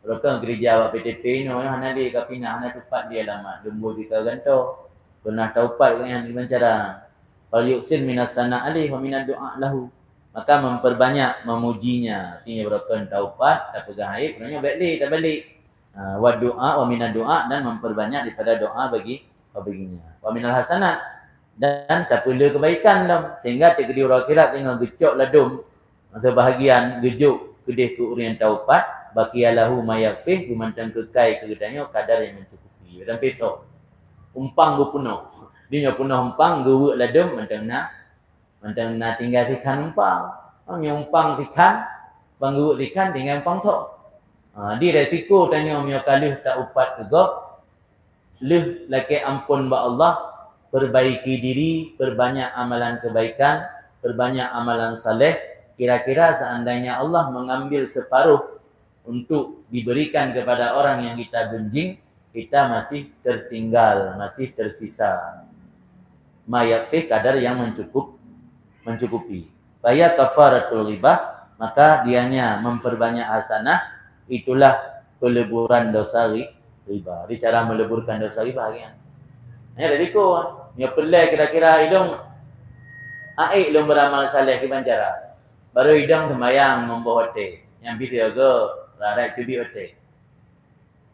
Kalau kan gereja awak PTP ni, hana dia ke pinah, hana tempat dia alamat. Jumbo kita gantung. Pernah taupat kan yang dengan cara. Fal yuksin minas sana alih wa minad du'a lahu. Maka memperbanyak memujinya. Artinya berapa taupat, tak pegang air, sebenarnya balik, tak balik. Wa du'a wa minad du'a, dan memperbanyak daripada doa baginya. Wa minal hasanat, dan tak perlu kebaikan dah. Sehingga tegedi orang akhirat dengan gecok ladum atau bahagian gejuk kedih ke orang yang taubat, baqiyalahu mayakfih, gumantang kekai kegetanya kadar yang mencukupi. Dan besok umpang berpenuh. Dia penuh umpang gewuk ladum mantang nak tinggal ikan umpang. Yang umpang ikan, bang gewuk ikan tinggal umpang sok. Dia resiko tanya umnya kaluh tak upat tegak. Leh laki ampun ba Allah, perbaiki diri, perbanyak amalan kebaikan, perbanyak amalan saleh. Kira-kira seandainya Allah mengambil separuh untuk diberikan kepada orang yang kita gunjing, kita masih tertinggal, masih tersisa. Mayakfih kadar yang mencukupi. Faya kafaratul ghibah, maka dianya memperbanyak hasanah, itulah peleburan dosa riba. Di cara meleburkan dosa riba kan. Ya dari ko, nya pelai kira-kira hidung aik lum beramal saleh ki bancara. Baru hidung sembayang membawa teh. Yang video ke rarai tu bi teh.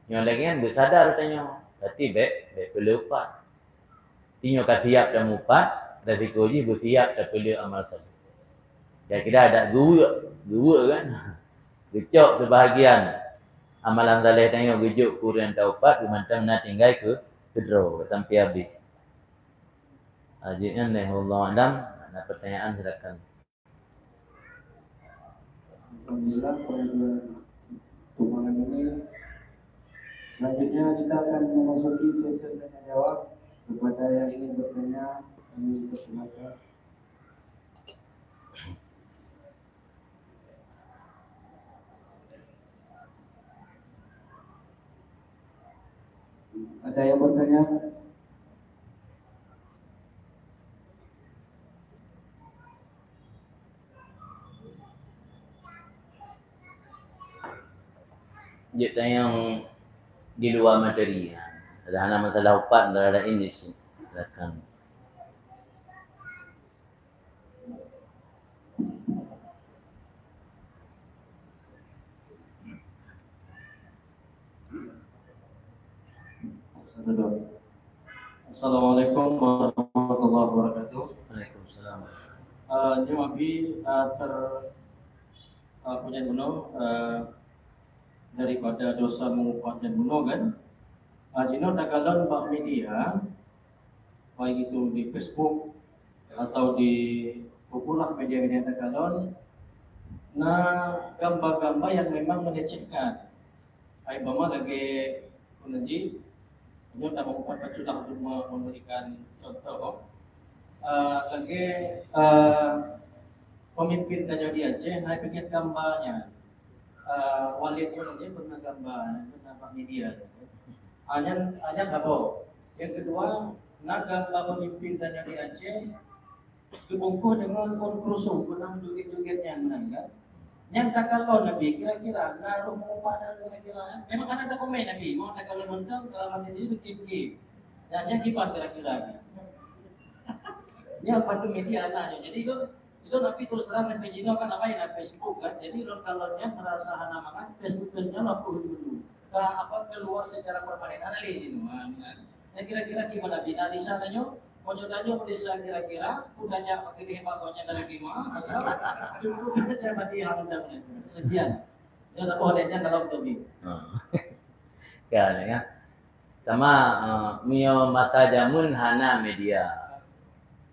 Yang lagi kan bersadar tanya, berarti baik perlu upat. Tinyo ka siap dan upat, dari ko ji bersiap dan perlu amal saleh. Kira-kira ada guru kan. Gecok sebahagian amalan saleh tanya gejuk kurang taubat gumantang nak tinggal ke kedro sampai habis. Ajiknya nih Allah Adam, ada pertanyaan silakan. Alhamdulillah pada malam ini selanjutnya kita akan memasuki sesi tanya jawab. Kepada yang ingin bertanya, kami persilakan. Ada yang bertanya? Dia yang di luar materi. Ada hanya masalah upat, ada ini sih. Silakan. Assalamualaikum warahmatullahi wabarakatuh. Waalaikumsalam. Nyo abi punya bunuh daripada dosa mengupat dan bunuh kan. Jino tagalon bak media, baik itu di Facebook atau di populer media-media tagalon, gambar-gambar yang memang melecehkan. Ay bama lagi kunci, nyo tak mengupat sudah untuk memberikan contoh. Lagi pemimpin Raja di Aceh naik pikir gambarnya. Wali pun aja pernah gambar, nampak media. Hanya gabo. Yang kedua, gambar pemimpin Raja di Aceh dibungkus dengan konkrusum, benang joget-jogetnya kan. Yang tak kalau Nabi kira-kira naruh mengumpah kira-kira. Memang kan ada komen Nabi, mau tak kalau nonton kalau masih itu TV. Yang kipas kira-kira. Ini apa tu media anaknya. Jadi itu Nabi terus terang Nabi Jino kan apa yang Facebook kan. Jadi kalau merasa nama kan Facebooknya laku dulu. Keluar secara permanen analis ini. Nah kira-kira gimana binalisa tanya? Konyodannya desa kira-kira, udahnya pakai hebat banyak dari lima, atau cukup saja mati hal sekian. Yang satu adanya dalam tobi. Kan ya. Sama mio masa jamun hana media.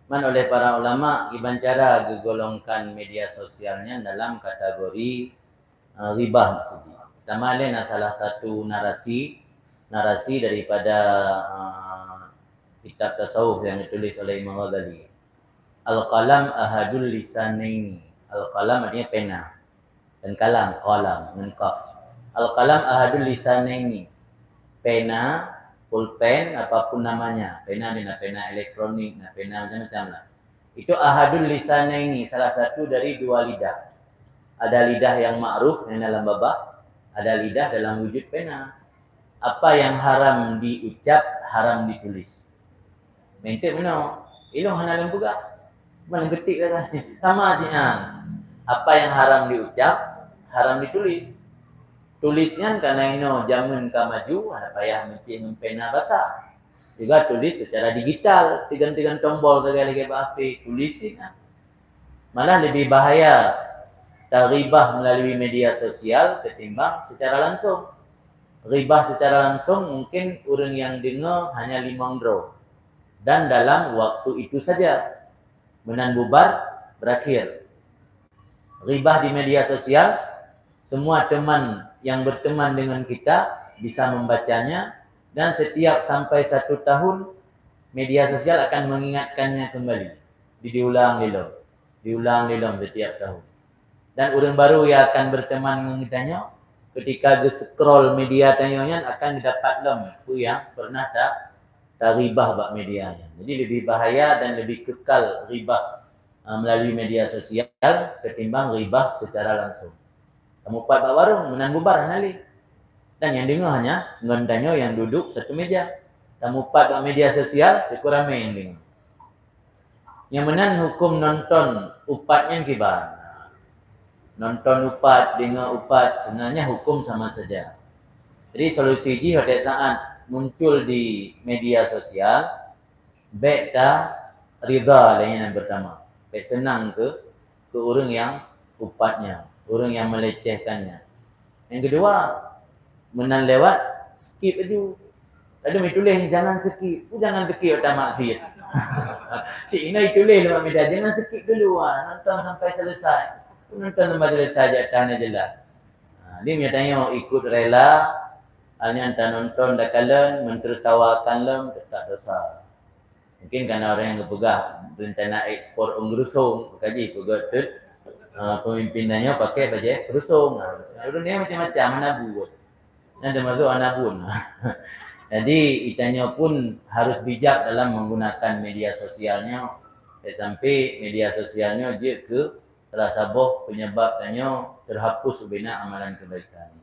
Man oleh para ulama ibancara gegolongkan media sosialnya dalam kategori ribah maksudnya. Pertama ada salah satu narasi daripada kitab tasawuf yang ditulis oleh Imam Ghazali. Al-qalam ahadul lisanaini. Al-qalam artinya pena. Dan qalam dengan qaf. Al-qalam ahadul lisanaini. Pena, pulpen, apapun namanya. Pena dengan pena elektronik, pena macam-macam lah. Itu ahadul lisanaini, salah satu dari dua lidah. Ada lidah yang ma'ruf yang dalam babah, ada lidah dalam wujud pena. Apa yang haram diucap, haram ditulis. Mentik mana? Ilmu hana lembuga. Mana getik katanya. Sama sih. Apa yang haram diucap, haram ditulis. Tulisnya karena ino jamun ka maju, payah mesti pena basah. Juga tulis secara digital, tiga-tiga tombol kali-kali api tulisnya. Malah lebih bahaya ribah melalui media sosial ketimbang secara langsung. Ribah secara langsung mungkin orang yang dengar hanya 5 draw. Dan dalam waktu itu saja menan bubar berakhir. Ribah di media sosial, semua teman yang berteman dengan kita bisa membacanya dan setiap sampai 1 tahun media sosial akan mengingatkannya kembali. Diulang-ulang setiap tahun. Dan orang baru yang akan berteman dengan kitanya ketika scroll media tanyonya akan didapat lempu yang pernah tak ribah bak medianya. Jadi lebih bahaya dan lebih kekal ribah melalui media sosial ketimbang ribah secara langsung. Kamu pat bak warung menan bubar nali. Dan yang dengar hanya ngondanyo yang duduk satu meja. Kamu pat bak media sosial kurang main dengar. Yang menan hukum nonton upatnya kibar. Nonton upat, dengar upat sebenarnya hukum sama saja. Jadi solusi ji pada saat muncul di media sosial, baik dah rida yang pertama. Baik senang ke orang yang upatnya, orang yang melecehkannya. Yang kedua, menan lewat skip aja. Ada tulis jangan skip, jangan teki otak maksud. Cik Ina tulis lewat media jangan skip dulu nonton sampai selesai. Nonton majlis saja tanya jelas. Dia punya tanya ikut rela. Hanya anda nonton dah kalian mentertawakan lem tak dosa. Mungkin karena orang yang berpegah rencana ekspor gerusung, kaji pegah tu pemimpinannya pakai baju gerusung. Orang ni macam-macam anabu. Nanti masuk anabun. Jadi itanya pun harus bijak dalam menggunakan media sosialnya. Sampai media sosialnya dia ke salah satu penyebab tanya terhapus bina amalan kebaikan.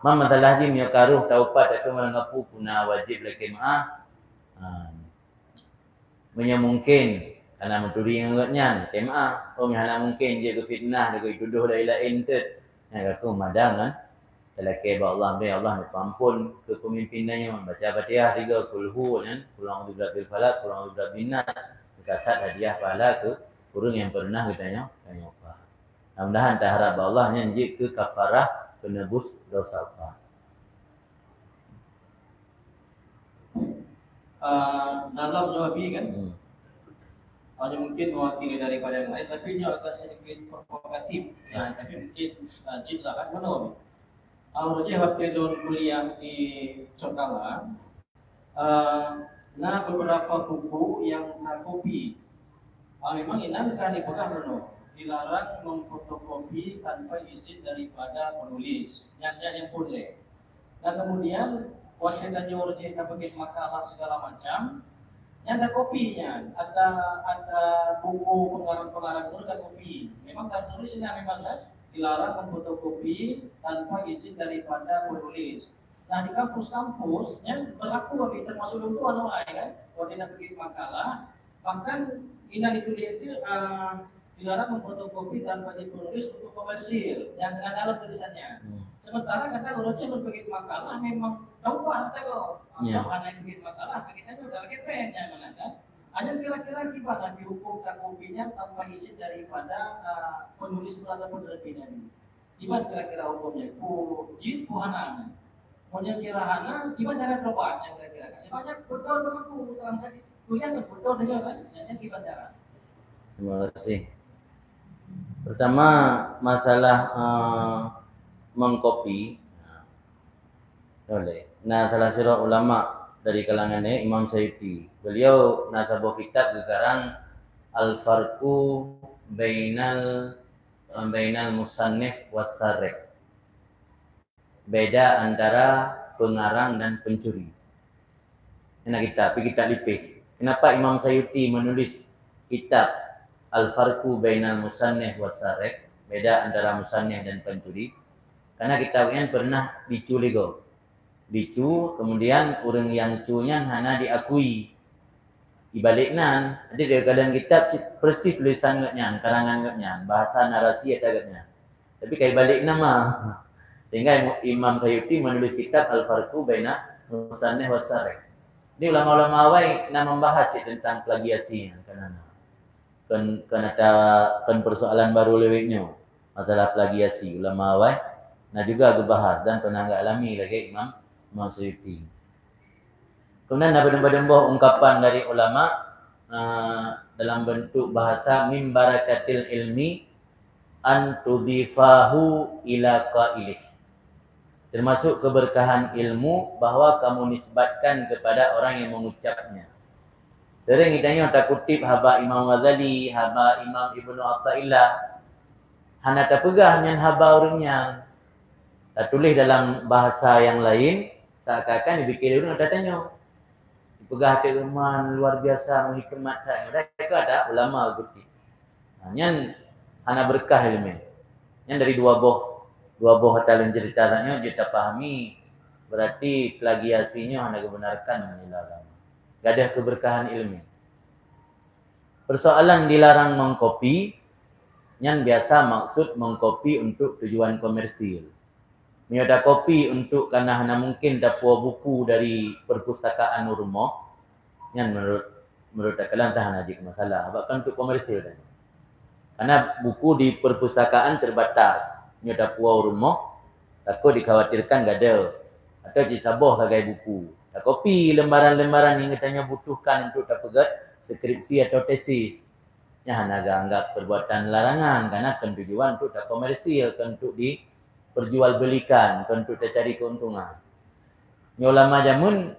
Masalah di miokaruh taupat atau mengapu puna wajib lagi maaf. Mungkin karena menturi ngotnya, maaf. Misalnya mungkin dia ke fitnah, dia ke tuduh lain-lain tu. Yang aku madang kan. Lelaki Allah ampun ke pemimpinannya membaca Fatihah 3 kulhu kan. Pulang udah bil falak, pulang udah binas. Kasat hadiah pahala ke orang yang pernah tanya apa. Mudah-mudahan tak harap Allah nyanjik ke kafarah penebus dosa apa. Dalam jawabi kan, hanya mungkin mewakili daripada yang lain, tapi dia agak sedikit provokatif. Ya, tapi mungkin Jib akan menolak. Roji waktu kuliah di Sokala, beberapa buku yang kopi. Memang ini kan dipegang menolak. Dilarang memfotokopi tanpa izin daripada penulis yang boleh. Dan kemudian waktu kita pakai makalah segala macam, yang ada kopinya, ada buku pengarang-pengarang itu ada kopi. Memang tak tulisnya memang dilarang memfotokopi tanpa izin daripada penulis. Nah di kampus-kampus yang berlaku bagi termasuk untuk orang kan, waktu kita pakai makalah, bahkan ini itu dilarang memfotokopi tanpa dipenulis untuk komersil yang dengan alat tulisannya. Sementara kata urutnya berbagai makalah memang tahu apa kok. Kalau anak yang bikin makalah, kita udah pakai pen yang mana kan. Hanya kira-kira gimana dihukumkan kopinya tanpa izin daripada penulis ataupun penerbitnya ini? Gimana kira-kira hukumnya? Jin puhananya. Maunya kira hana, gimana cara berobatnya kira-kira? Banyak betul temanku salam tadi. Kuliah kan betul dengan kan? Gimana cara? Terima kasih. Pertama masalah mengkopi. Boleh. Nah, salah seorang ulama dari kalangannya Imam Sayyidi. Beliau nasabah kitab gegarang Al-Farqu bainal musannif was-sarrik. Beda antara pengarang dan pencuri. Ini kita lipih. Kenapa Imam Sayyidi menulis kitab Al-Farqu bainal musannif was-sarrik? Beda antara musannif dan pencuri. Karena kitab ini pernah dicuri go. Dicu, kemudian orang yang cunya hana diakui. Ibaliknan, jadi dia dalam kitab persis tulisan ngaknya, karangan ngaknya, bahasa narasi agaknya. Tapi kayak balik nama. Sehingga Imam Sayyidi menulis kitab Al-Farqu baina musannif was-sarrik. Ini ulama-ulama awal nak membahas tentang plagiasi kan persoalan baru leweknya masalah plagiasi ulama awal. Nah juga gebahas dan pernah enggak alami lagi Imam Sayyidi. Kemudian ada beberapa ungkapan dari ulama dalam bentuk bahasa min barakatil ilmi an tudifahu ila qailih. Termasuk keberkahan ilmu bahwa kamu nisbatkan kepada orang yang mengucapnya. Sering kitanya tak kutip haba Imam Ghazali, haba Imam Ibnu Athaillah. Hana tak pegah dengan haba orangnya. Tak tulis dalam bahasa yang lain. Seakan-akan dibikin orang tak tanya. Pegah hati rumah luar biasa menghikmat tak. Mereka ada ulama gitu. Hanya hana berkah ilmu. Yang dari dua buah hatalan ceritanya kita pahami berarti plagiasinya hana kebenarkan dilarang. Gak ada keberkahan ilmu. Persoalan dilarang mengkopi. Yang biasa maksud mengkopi untuk tujuan komersil. Ini ada kopi untuk karena hana mungkin dapat buku dari perpustakaan rumah. Yang menurut kalian tak hana jadi masalah. Bahkan untuk komersil kan. Karena buku di perpustakaan terbatas. Ini ada rumah. Takut dikhawatirkan gak ada. Atau cik sabah sebagai buku. Tak kopi lembaran-lembaran yang katanya butuhkan untuk tak pegat skripsi atau tesis. Yang hana anggap perbuatan larangan. Karena kan tujuan untuk tak komersil. Kan untuk diperjualbelikan. Kan untuk tak cari keuntungan. Ini ulama jamun.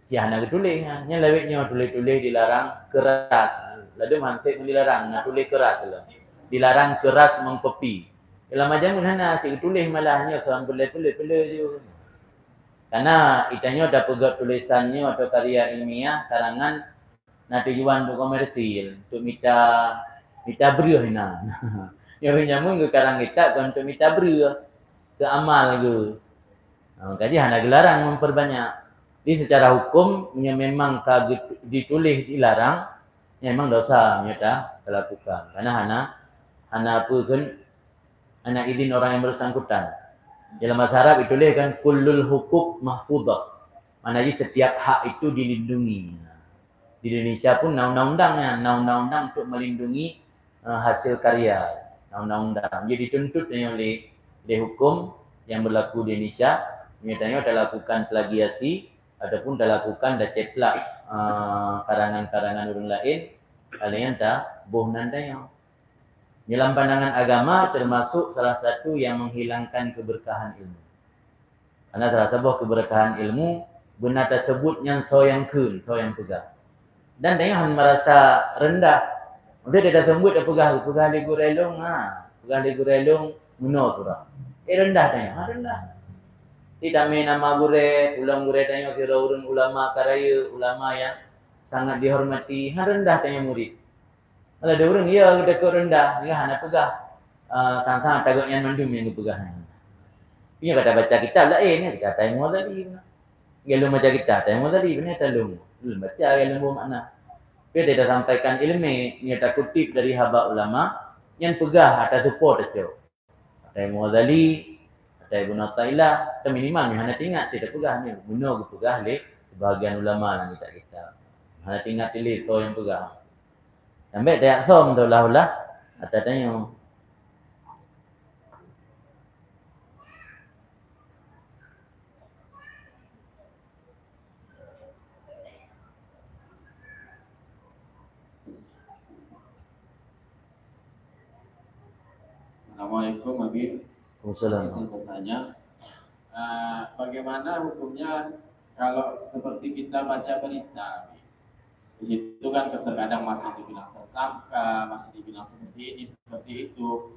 Si hana ketulis. Yang leweknya tulis-tulis dilarang keras. Lalu hansip dilarang. Nak tulis keras lah. Dilarang keras mengkopi. Ulama jamun hana cik tulis malahnya. Sambil tulis je. Karena itanya dah pegat tulisannya atau karya ilmiah karangan nak tujuan untuk komersil, untuk minta beri hina. Yang nyamun ke karang kita kan untuk minta beri ke amal ke. Jadi hana dilarang memperbanyak. Jadi secara hukum memang ditulis dilarang, memang dosa nyata dilakukan. Karena hana apa kan hana izin orang yang bersangkutan. Dalam bahasa Arab ditulis kan kullul hukuk mahfudzah. Maknanya setiap hak itu dilindungi. Di Indonesia pun undang-undangnya, undang-undang untuk melindungi hasil karya, undang-undang. Jadi dituntut oleh hukum yang berlaku di Indonesia, nyatanya dah lakukan plagiasi ataupun dah lakukan dah cetlak karangan-karangan orang lain, kalian dah bohnan daya. Dalam pandangan agama termasuk salah satu yang menghilangkan keberkahan ilmu. Karena salah sebuah keberkahan ilmu benar tersebut yang yang pegah. Dan dia merasa rendah. Maksudnya dia dah sembut dia pegah di gurelong pegah di gurelong muno surah. Rendah dia, rendah. Tidak main nama gure, ulang gure tanya kira urun ulama karaya, ulama yang sangat dihormati, rendah tanya murid. Kalau ada orang, ya dekat rendah, ya hana pegah. Sang-sang takutnya mandum yang pegah. Ini kata baca kitab lain, ni kata yang Ghazali. Kalau baca kitab, yang Ghazali benar talung. Baca yang lembu makna. Dia dah sampaikan ilmu, ni tak kutip dari haba ulama yang pegah atas support aja. Kata yang Ghazali, kata Ibnu Athaillah, minimal ni hana ingat tidak pegah ni. Guna pegah le sebahagian ulama lah kita. Hana tinggal pilih so yang pegang. Sampai tak som tu lah. Atau tanya. Assalamualaikum Habib. Assalamualaikum. Saya bertanya, bagaimana hukumnya kalau seperti kita baca berita, Habib? Di situ kan terkadang masih dibilang tersangka, masih dibilang seperti ini, seperti itu.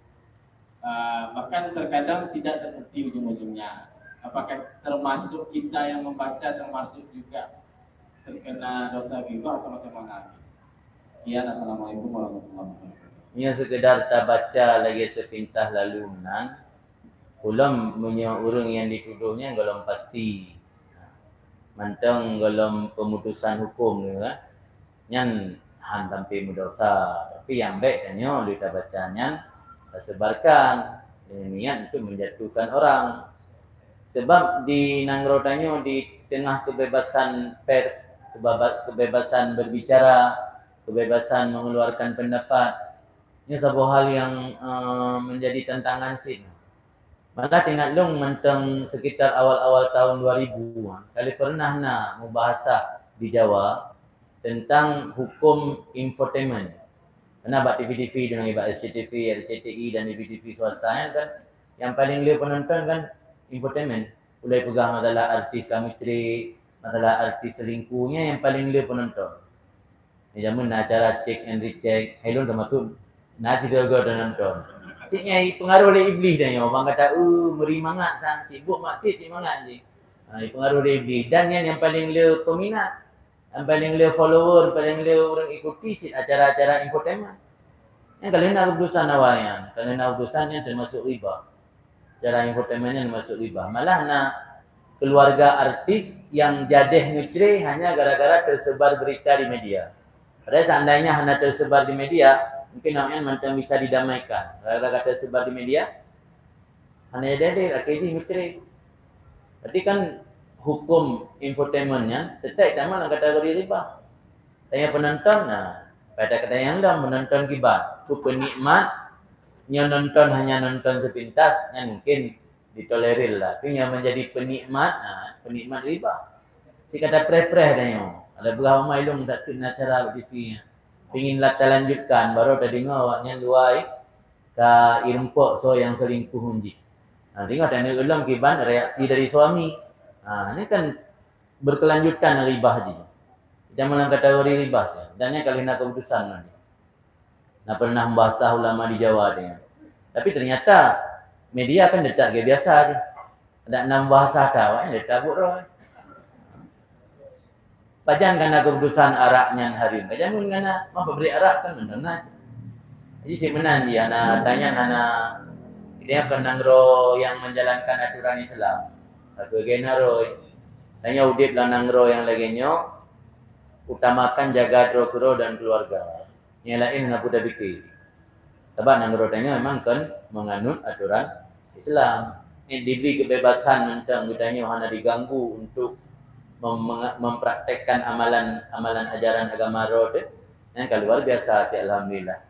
Bahkan terkadang tidak terbukti ujung-ujungnya. Apakah termasuk kita yang membaca termasuk juga terkena dosa ghibah atau bagaimana? Sekian, Assalamualaikum warahmatullahi wabarakatuh. Nya sekedar tak baca lagi sepintas lalu menang. Ulam punya orang yang dituduhnya golong pasti. Mantang golong pemutusan hukum ni kan. Nyan han sampai berdosa. Tapi yang baik tanya dia tak bacanya sebarkan niat untuk menjatuhkan orang. Sebab di Nanggro tanya di tengah kebebasan pers, kebebasan berbicara, kebebasan mengeluarkan pendapat. Ini sebuah hal yang menjadi tantangan sih. Malah tinggal long mentang sekitar awal-awal tahun 2000 kali pernah nak membahasa di Jawa tentang hukum infotainment. Karena buat TV-TV dengan buat SCTV, RCTI dan TV-TV swasta kan yang paling lihat penonton kan infotainment. Mulai pegang masalah artis kamitri, masalah artis selingkuhnya yang paling lihat penonton. Ini zaman acara check and recheck, hello termasuk nak juga dan nonton. Ciknya pengaruh oleh iblis dah yang orang kata, meri mangat sang sibuk mak cik mangat je. Pengaruh oleh iblis dan yang paling le peminat, yang paling le follower, paling le orang ikuti cik acara-acara infotainment. Yang kalau nak keputusan awalnya, kalau nak keputusannya termasuk riba. Acara infotainmentnya termasuk riba. Malah nak keluarga artis yang jadeh ngecre hanya gara-gara tersebar berita di media. Padahal seandainya hanya tersebar di media, mungkin namanya macam bisa didamaikan. Gara-gara tersebar di media, hanya jadeh akhirnya ngecre. Berarti kan hukum infotainmentnya tetap sama dalam kategori riba. Tanya penonton, pada kata yang dalam menonton kibat, tu penikmat, yang nonton hanya nonton sepintas, yang mungkin ditolerir lah. Tapi yang menjadi penikmat, penikmat riba. Si kata preh-preh dah yang. Ada berapa mailung tak kena cara TV-nya. Pingin lah lanjutkan, baru tadi dengar awaknya luai ke irempok so yang selingkuh hunji. Tengok tanya ulang kiban reaksi dari suami. Ini kan berkelanjutan ribah dia. Jangan dalam kategori ribah sih. Dan yang kali nak keputusan nanti. Nak pernah membahas ulama di Jawa dia. Tapi ternyata media kan detak ke biasa aja. Ada 6 bahasa kau, detak buruk. Pajan kana keputusan araknya hari. Pajan pun kana mau beri arak kan benar. Jadi si menan dia ana tanya ana dia penangro yang menjalankan aturan Islam. Satu genaro tanya udip lanangro yang lainnya utamakan jaga dro dan keluarga. Yang lain ngapu dah fikir. Sebab nangro tanya memang kan menganut aturan Islam. Yang diberi kebebasan tentang budaya hanya diganggu untuk mempraktekkan amalan ajaran agama roh yang keluar biasa sih alhamdulillah.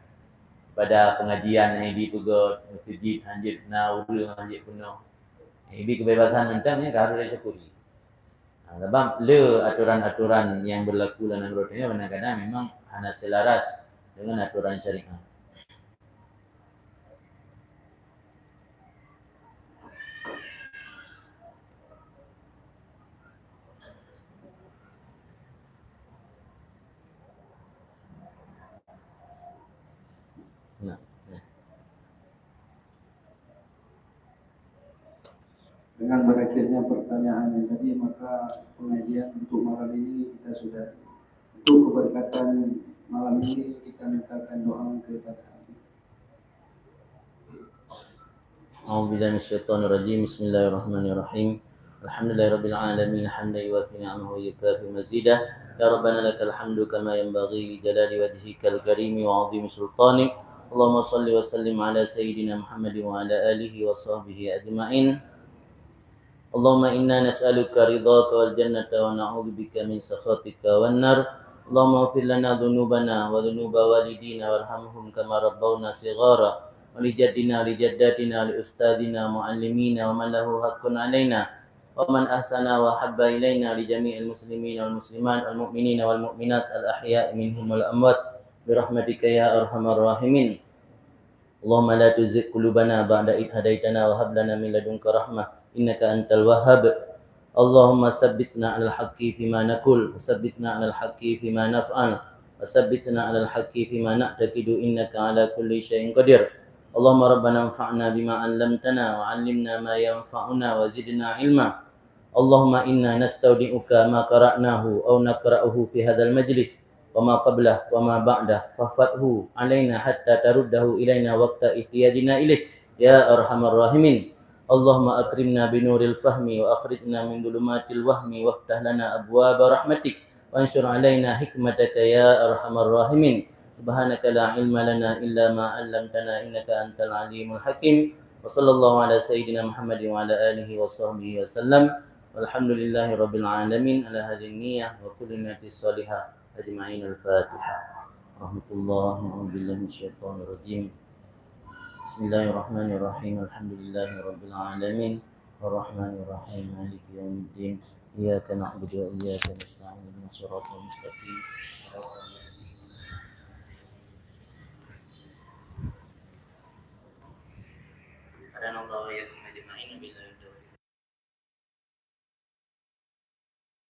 Pada pengajian yang dipugot masjid anjir nauru anjir penuh. Ini kebebasan tentang yang harus disyukuri. Sebab le aturan-aturan yang berlaku dalam roh ini kadang-kadang memang hanya selaras dengan aturan syariat. Dengan berakhirnya pertanyaan yang tadi, maka pengajian untuk malam ini kita sudah. Untuk keberkatan malam ini kita mintakan doa kepada Allah. A'udzubillahi minasyaitonir rajim. Bismillahirrahmanirrahim. Alhamdulillahirabbil alamin hamdan yuwaffi ni'amahu wa yukafi mazidah. Ya Rabbana lakal hamdu kama yanbaghi li jalali wajhikal karim wa 'azimi sultanik. Allahumma shalli wa sallim ala sayyidina Muhammad wa ala alihi wa sahbihi ajma'in. Allahumma inna nas'aluka ridhaka wal jannata wa na'udzubika min sakhatika wan nar. اللهم اغفر لنا ذنوبنا وذنوب والدينا وارحمهم كما ربونا صغارا ولجدنا لجداتنا لأستاذنا معلمينا ومن له حق علينا ومن أحسن وحب إلينا لجميع المسلمين والمسلمات والمؤمنين والمؤمنات الأحياء منهم والأموات برحمتك يا أرحم الراحمين. اللهم لا تزغ قلوبنا بعد إذ هديتنا وهب لنا من لدنك رحمة إنك أنت الوهاب. اللهم ثبتنا على الحق فيما نقول وثبتنا على الحق فيما نفعل وثبتنا على الحق فيما نعتقد إنك على كل شيء قدير. اللهم ربنا انفعنا بما علمتنا وعلمنا ما ينفعنا وزدنا علما. اللهم إنا نستودعك ما قرأناه أو نقرأه في هذا المجلس وما قبله وما بعده فاحفظه علينا حتى ترده إلينا وقت احتياجنا إليه يا أرحم الراحمين. اللهم أكرمنا بنور الفهم وأخرجنا من ظلمات الوهم وافتح لنا أبواب رحمتك وانشر علينا حكمتك يا أرحم الراحمين. سبحانك لا علم لنا إلا ما علمتنا إنك أنت العليم الحكيم. وصلى الله على سيدنا محمد وعلى آله وصحبه وسلم والحمد لله رب العالمين على هذه النية وكل نية صالحة أجمعين. الفاتحة. ورحمة الله بالله من الشيطان الرجيم. بسم الله الرحمن الرحيم. الحمد لله رب العالمين الرحمن الرحيم مالك يوم الدين إياك نعبد وإياك نستعين اهدنا الصراط المستقيم. أهدنا الله وإياكم أجمعين بالله.